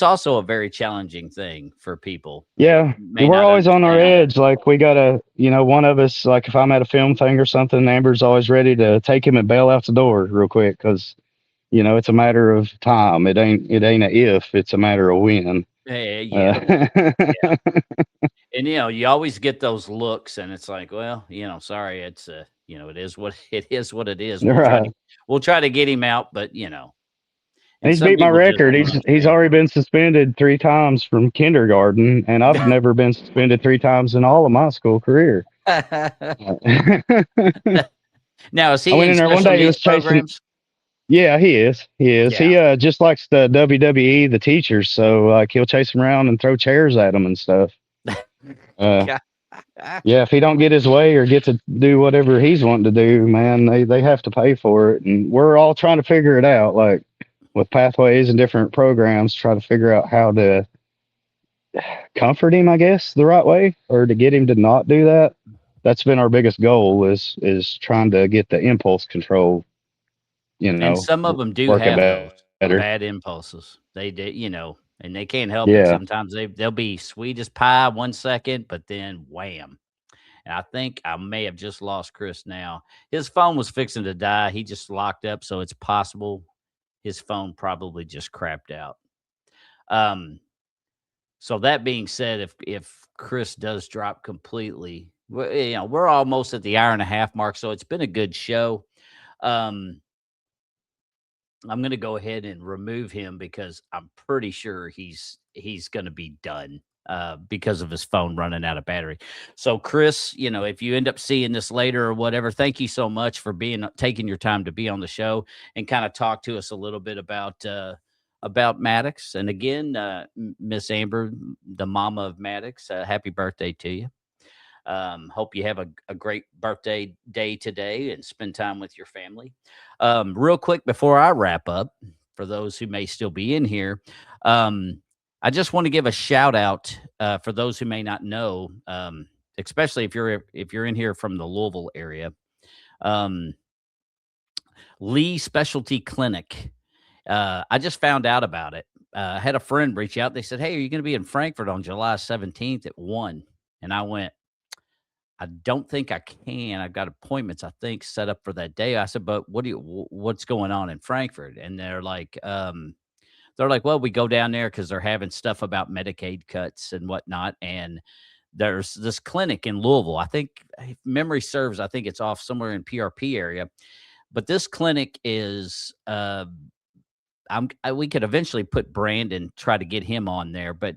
also a very challenging thing for people that yeah. may We're not always on our understand. edge. Like we gotta, one of us. Like if I'm at a film thing or something, Amber's always ready to take him and bail out the door real quick because it's a matter of time. It ain't a if. It's a matter of when. Yeah, Uh, yeah. And, you always get those looks and it's like, well, sorry, it's, it is what it is what it is. right. We'll try to get him out, but, And and he's some beat my people just record. won't He's understand. already been suspended 3 times from kindergarten, and I've never been suspended 3 times in all of my school career. I Now, is he went in in there one special day. He needs was chasing. programs? Yeah, he is. He is. Yeah. He just likes the WWE, the teachers. So like he'll chase them around and throw chairs at them and stuff. Uh, God. yeah, if he don't get his way or get to do whatever he's wanting to do, man, they have to pay for it. And we're all trying to figure it out, like with pathways and different programs, try to figure out how to comfort him, I guess, the right way, or to get him to not do that. That's been our biggest goal is trying to get the impulse control, And some of them do working have those better. bad impulses. They did, and they can't help it. Yeah. Sometimes they'll be sweet as pie 1 second, but then wham. And I think I may have just lost Chris now. His phone was fixing to die. He just locked up, so it's possible his phone probably just crapped out. Um, so that being said, if Chris does drop completely, we're almost at the hour and a half mark, so it's been a good show. Um, I'm going to go ahead and remove him because I'm pretty sure he's going to be done because of his phone running out of battery. So, Chris, if you end up seeing this later or whatever, thank you so much for taking your time to be on the show and kind of talk to us a little bit about Maddox. And again, Miss Amber, the mama of Maddox, happy birthday to you. Hope you have a great birthday day today and spend time with your family. Real quick before I wrap up, for those who may still be in here, um, I just want to give a shout out for those who may not know, especially if you're in here from the Louisville area. Um, Lee Specialty Clinic. I just found out about it. I had a friend reach out. They said, "Hey, are you going to be in Frankfurt on July 17th at 1?" And I went, I don't think I can. I've got appointments, I think, set up for that day. I said, but what's going on in Frankfurt? And they're like, well, we go down there because they're having stuff about Medicaid cuts and whatnot. And there's this clinic in Louisville. I think, if memory serves, I think it's off somewhere in PRP area. But this clinic is, we could eventually put Brandon, try to get him on there, but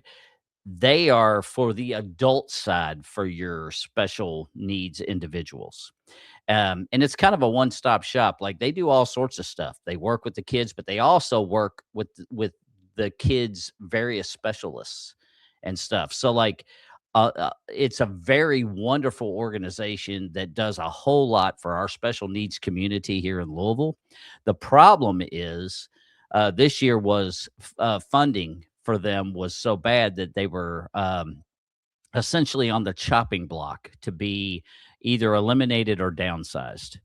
they are for the adult side for your special needs individuals. And it's kind of a one-stop shop. Like they do all sorts of stuff. They work with the kids, but they also work with the kids' various specialists and stuff. So like it's a very wonderful organization that does a whole lot for our special needs community here in Louisville. The problem is this year was funding for them was so bad that they were essentially on the chopping block to be either eliminated or downsized.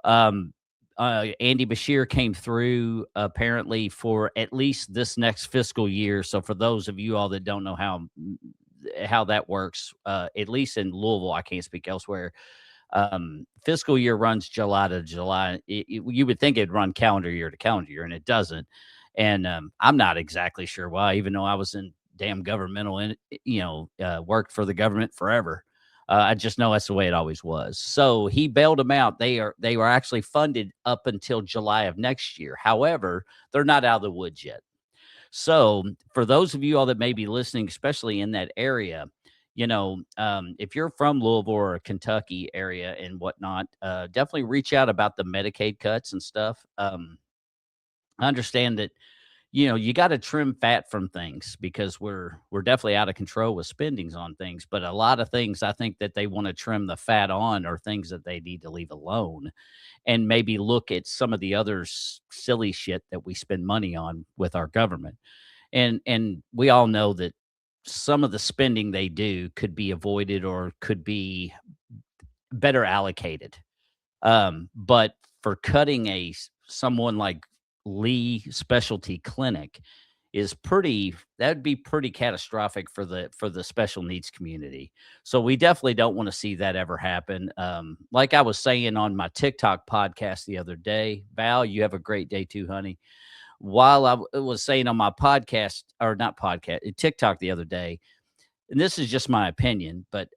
Um, Andy Bashir came through apparently for at least this next fiscal year. So for those of you all that don't know how that works, at least in Louisville, I can't speak elsewhere. Fiscal year runs July to July. You would think it'd run calendar year to calendar year, and it doesn't. And I'm not exactly sure why, even though I was in damn governmental, worked for the government forever. I just know that's the way it always was. So he bailed them out. They were actually funded up until July of next year. However, they're not out of the woods yet. So for those of you all that may be listening, especially in that area, if you're from Louisville or Kentucky area and whatnot, definitely reach out about the Medicaid cuts and stuff. I understand that you got to trim fat from things because we're definitely out of control with spendings on things. But a lot of things I think that they want to trim the fat on are things that they need to leave alone, and maybe look at some of the other silly shit that we spend money on with our government. And we all know that some of the spending they do could be avoided or could be better allocated. But for cutting someone like Lee Specialty Clinic is pretty that'd be pretty catastrophic for the special needs community. So we definitely don't want to see that ever happen. Like I was saying on my TikTok podcast the other day, Val, you have a great day too, honey. While was saying on my podcast, or not podcast, TikTok the other day, and this is just my opinion, but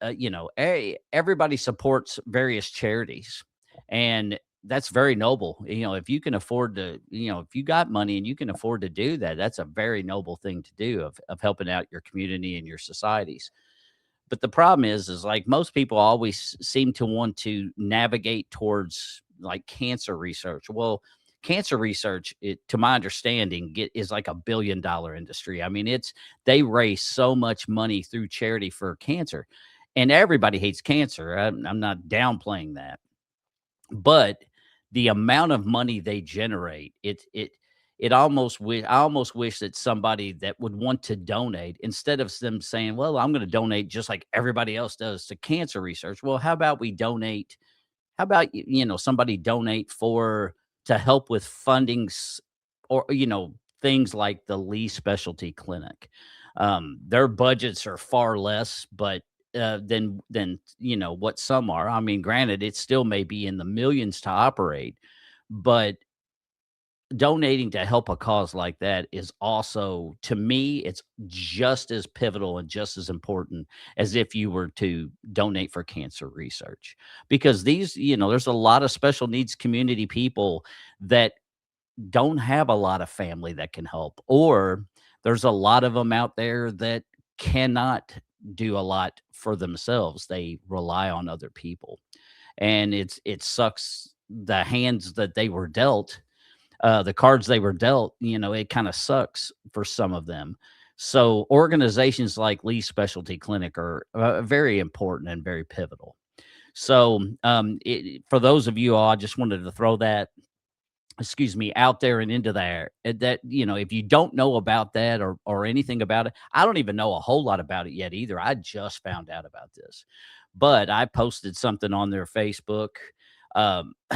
everybody supports various charities, and that's very noble. If you can afford to, if you got money and you can afford to do that, that's a very noble thing to do of helping out your community and your societies. But the problem is like most people always seem to want to navigate towards like cancer research. Well, cancer research, to my understanding, is like $1 billion industry. I mean, they raise so much money through charity for cancer, and everybody hates cancer. I'm not downplaying that, but the amount of money they generate, I almost wish that somebody that would want to donate, instead of them saying, well, I'm going to donate just like everybody else does to cancer research. Well, how about we donate? How about somebody donate for to help with fundings, or things like the Lee Specialty Clinic. Their budgets are far less, but than what some are. I mean, granted, it still may be in the millions to operate, but donating to help a cause like that is also, to me, it's just as pivotal and just as important as if you were to donate for cancer research. Because there's a lot of special needs community people that don't have a lot of family that can help, or there's a lot of them out there that cannot do a lot for themselves. They rely on other people, and it sucks the hands that they were dealt, the cards they were dealt, it kind of sucks for some of them. So organizations like Lee Specialty Clinic are very important and very pivotal. So for those of you all, I just wanted to throw that, excuse me, out there and into there. That, if you don't know about that or anything about it, I don't even know a whole lot about it yet either. I just found out about this, but I posted something on their Facebook.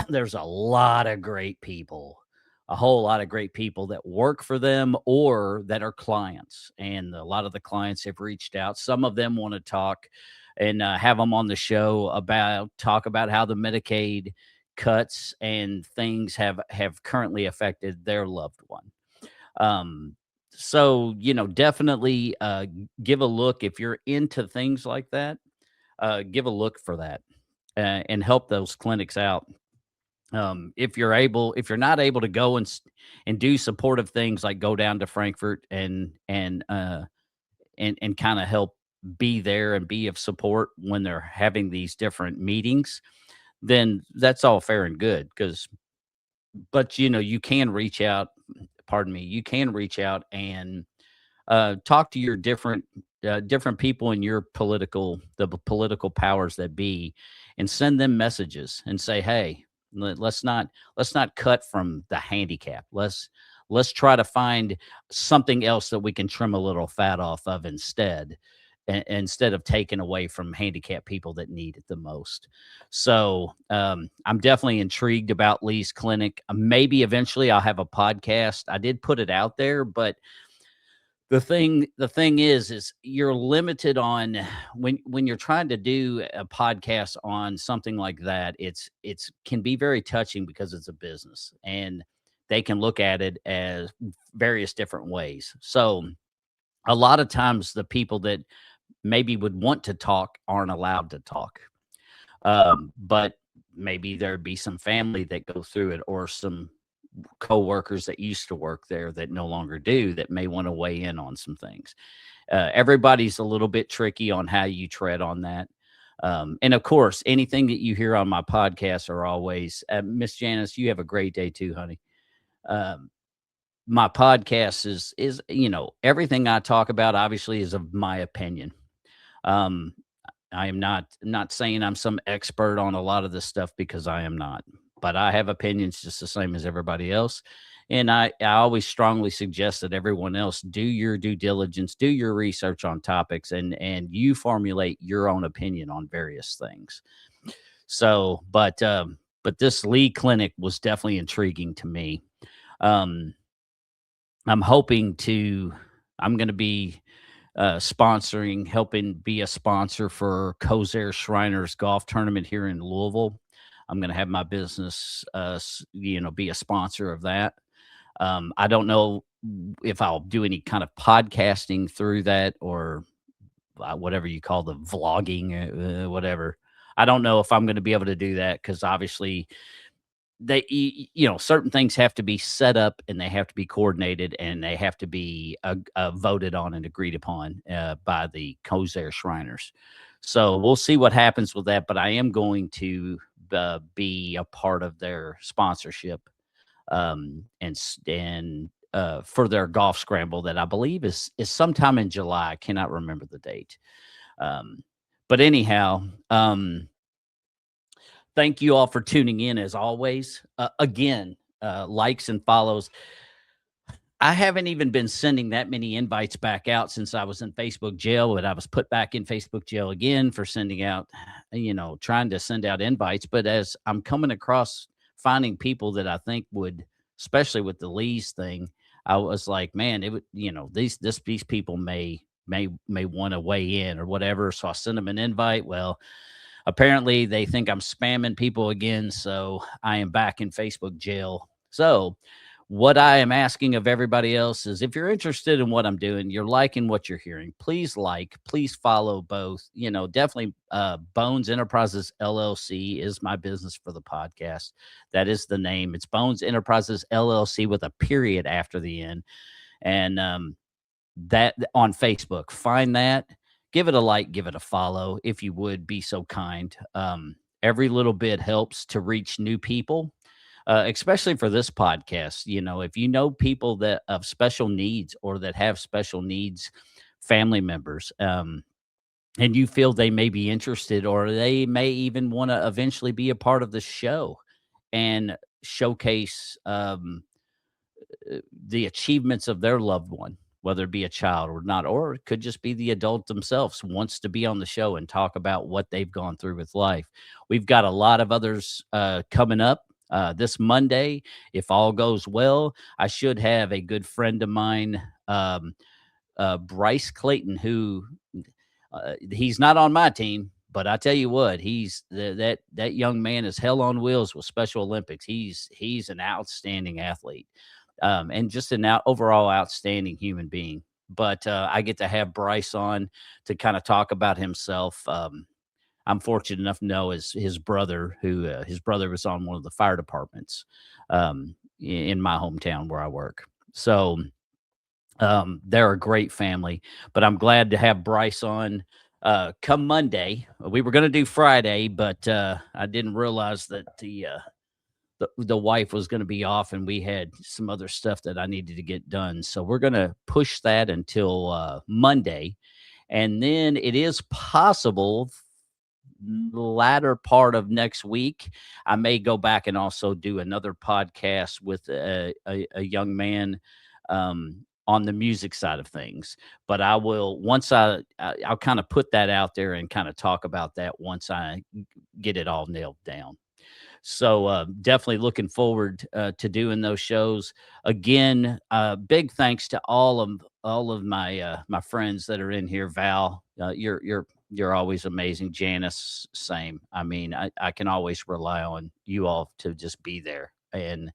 There's a lot of great people, a whole lot of great people that work for them or that are clients, and a lot of the clients have reached out. Some of them want to talk and have them on the show talk about how the Medicaid cuts and things have currently affected their loved one. So definitely give a look if you're into things like that. Give a look for that, and help those clinics out. If you're not able to go and do supportive things like go down to Frankfurt and kind of help be there and be of support when they're having these different meetings, then that's all fair and good. But you can reach out. Pardon me. You can reach out and talk to your different people in your political powers that be, and send them messages and say, hey, let's not cut from the handicap. Let's try to find something else that we can trim a little fat off of instead, instead of taking away from handicapped people that need it the most. So I'm definitely intrigued about Lee's clinic. Maybe eventually I'll have a podcast. I did put it out there, but the thing is you're limited on when you're trying to do a podcast on something like that. It's can be very touching because it's a business, and they can look at it as various different ways. So a lot of times the people that maybe would want to talk aren't allowed to talk. But maybe there'd be some family that go through it, or some coworkers that used to work there that no longer do, that may want to weigh in on some things. Everybody's a little bit tricky on how you tread on that. And of course, anything that you hear on my podcast are always, Miss Janice, you have a great day too, honey. Um, my podcast is everything I talk about obviously is of my opinion. Um, I am not saying I'm some expert on a lot of this stuff because I am not, but I have opinions just the same as everybody else. And I always strongly suggest that everyone else do your due diligence, do your research on topics, and you formulate your own opinion on various things. So, but this Lee clinic was definitely intriguing to me. Um, I'm hoping to. I'm going to be sponsoring, helping be a sponsor for Kozer Shriners Golf Tournament here in Louisville. I'm going to have my business, be a sponsor of that. I don't know if I'll do any kind of podcasting through that or whatever you call the vlogging, whatever. I don't know if I'm going to be able to do that because obviously certain things have to be set up and they have to be coordinated and they have to be voted on and agreed upon by the Kozer Shriners. So we'll see what happens with that, but I am going to be a part of their sponsorship and for their golf scramble that I believe is sometime in July. I cannot remember the date. Um, but anyhow, thank you all for tuning in as always. Again, likes and follows. I haven't even been sending that many invites back out since I was in Facebook jail, but I was put back in Facebook jail again for sending out, trying to send out invites. But as I'm coming across finding people that I think would, especially with the Lee's thing, I was like, man, it would, these people may want to weigh in or whatever. So I sent them an invite. Well, apparently they think I'm spamming people again, so I am back in Facebook jail. So what I am asking of everybody else is if you're interested in what I'm doing, you're liking what you're hearing, please follow both. Definitely Bones Enterprises LLC is my business for the podcast. That is the name. It's Bones Enterprises LLC with a period after the end. And that on Facebook. Find that, give it a like, give it a follow if you would be so kind. Every little bit helps to reach new people, especially for this podcast. If you know people that of special needs or that have special needs, family members, and you feel they may be interested or they may even want to eventually be a part of the show and showcase the achievements of their loved one, whether it be a child or not, or it could just be the adult themselves wants to be on the show and talk about what they've gone through with life. We've got a lot of others coming up. This Monday, if all goes well, I should have a good friend of mine, Bryce Clayton, who he's not on my team, but I tell you what, that young man is hell on wheels with Special Olympics. He's an outstanding athlete, and just an overall outstanding human being. But I get to have Bryce on to kind of talk about himself. I'm fortunate enough to know his brother, who his brother was on one of the fire departments in my hometown where I work. So they're a great family, but I'm glad to have Bryce on come Monday. We were going to do Friday, but I didn't realize that the wife was going to be off and we had some other stuff that I needed to get done. So we're going to push that until Monday. And then it is possible the latter part of next week, I may go back and also do another podcast with a young man on the music side of things. But I will I'll kind of put that out there and kind of talk about that once I get it all nailed down. So definitely looking forward to doing those shows again. Big thanks to all of my friends that are in here. Val, you're always amazing. Janice, same. I mean, I can always rely on you all to just be there. And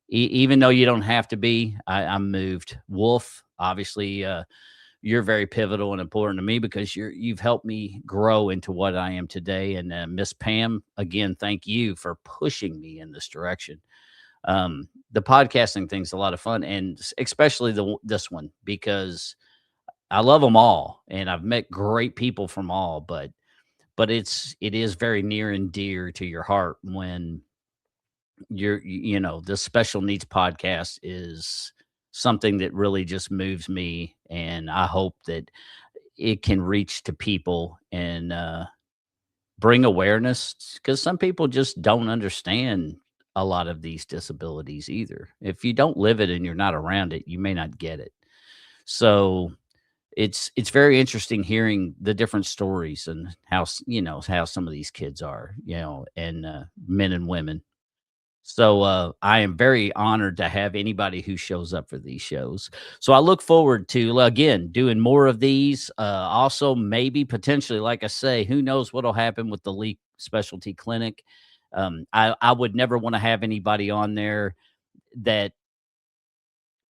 even though you don't have to be, I'm moved. Wolf, obviously, you're very pivotal and important to me because you've helped me grow into what I am today. And Miss Pam, again, thank you for pushing me in this direction. The podcasting thing's a lot of fun, and especially this one because I love them all, and I've met great people from all, but it is very near and dear to your heart when the special needs podcast is something that really just moves me, and I hope that it can reach to people and bring awareness, because some people just don't understand a lot of these disabilities either. If you don't live it and you're not around it, you may not get it. So it's very interesting hearing the different stories and how some of these kids are, and men and women. So, I am very honored to have anybody who shows up for these shows. So I look forward to, again, doing more of these. Also, maybe potentially, like I say, who knows what'll happen with the Leak Specialty Clinic. I would never want to have anybody on there that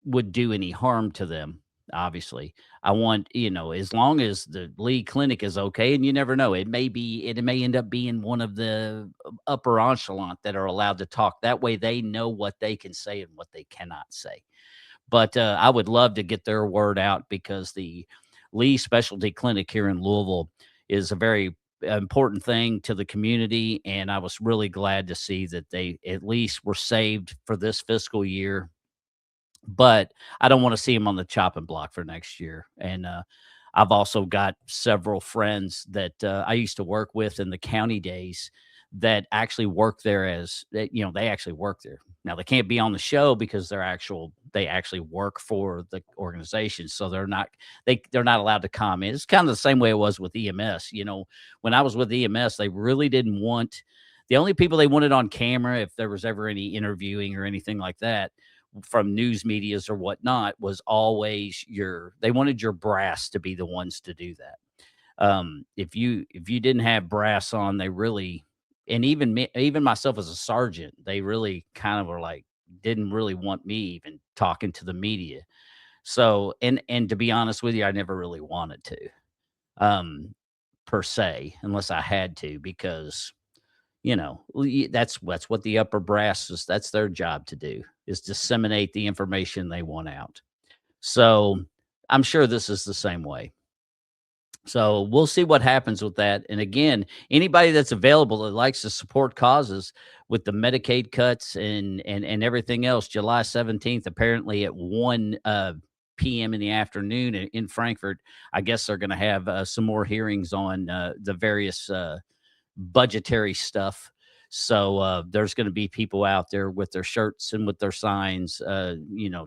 would do any harm to them, obviously. I want, as long as the lead clinic is okay, and you never know, it may end up being one of the upper echelon that are allowed to talk. That way they know what they can say and what they cannot say. But I would love to get their word out, because the Lee Specialty Clinic here in Louisville is a very important thing to the community. And I was really glad to see that they at least were saved for this fiscal year, but I don't wanna see him on the chopping block for next year. And, I've also got several friends that, I used to work with in the county days that actually work there they actually work there. Now they can't be on the show because they actually work for the organization, so they're not allowed to comment. It's kinda the same way it was with EMS. When I was with EMS, they really didn't want the only people they wanted on camera, if there was ever any interviewing or anything like that, from news medias or whatnot, was always they wanted your brass to be the ones to do that. If you didn't have brass on, they really, and even me, even myself as a sergeant, they really kind of were like, didn't really want me even talking to the media. So, and to be honest with you, I never really wanted to, um, per se, unless I had to, because that's what the upper brass is. That's their job to do, is disseminate the information they want out. So I'm sure this is the same way. So we'll see what happens with that. And again, anybody that's available that likes to support causes with the Medicaid cuts and everything else, July 17th, apparently at 1 p.m. in the afternoon in Frankfurt, I guess they're going to have some more hearings on the various budgetary stuff. So there's going to be people out there with their shirts and with their signs,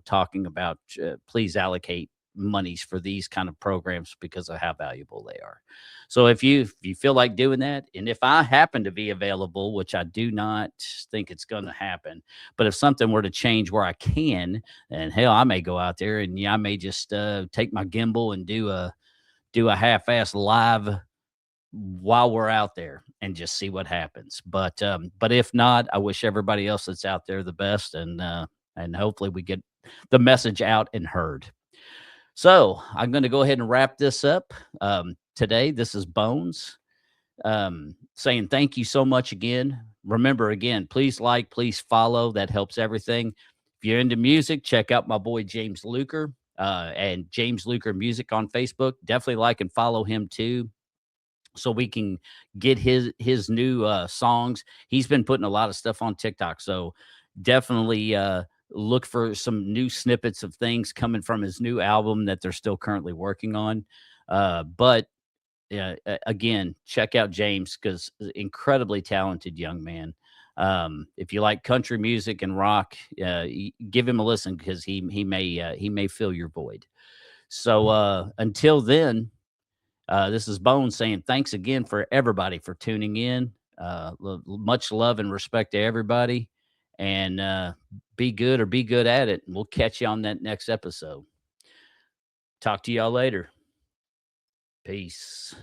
talking about please allocate monies for these kind of programs because of how valuable they are. So if you feel like doing that, and if I happen to be available, which I do not think it's going to happen, but if something were to change where I can, and hell, I may go out there, and yeah, I may just take my gimbal and do a half-ass live while we're out there and just see what happens. But if not, I wish everybody else that's out there the best, and hopefully we get the message out and heard. So I'm going to go ahead and wrap this up. Today, this is Bones, saying thank you so much again. Remember, again, please like, please follow. That helps everything. If you're into music, check out my boy James Luker, and James Luker Music on Facebook. Definitely like and follow him too, so we can get his new songs. He's been putting a lot of stuff on TikTok, so definitely look for some new snippets of things coming from his new album that they're still currently working on. But again, check out James, because incredibly talented young man. If you like country music and rock, give him a listen, because he may fill your void. So until then, this is Bone saying thanks again for everybody for tuning in. Much love and respect to everybody. And be good or be good at it. And we'll catch you on that next episode. Talk to y'all later. Peace.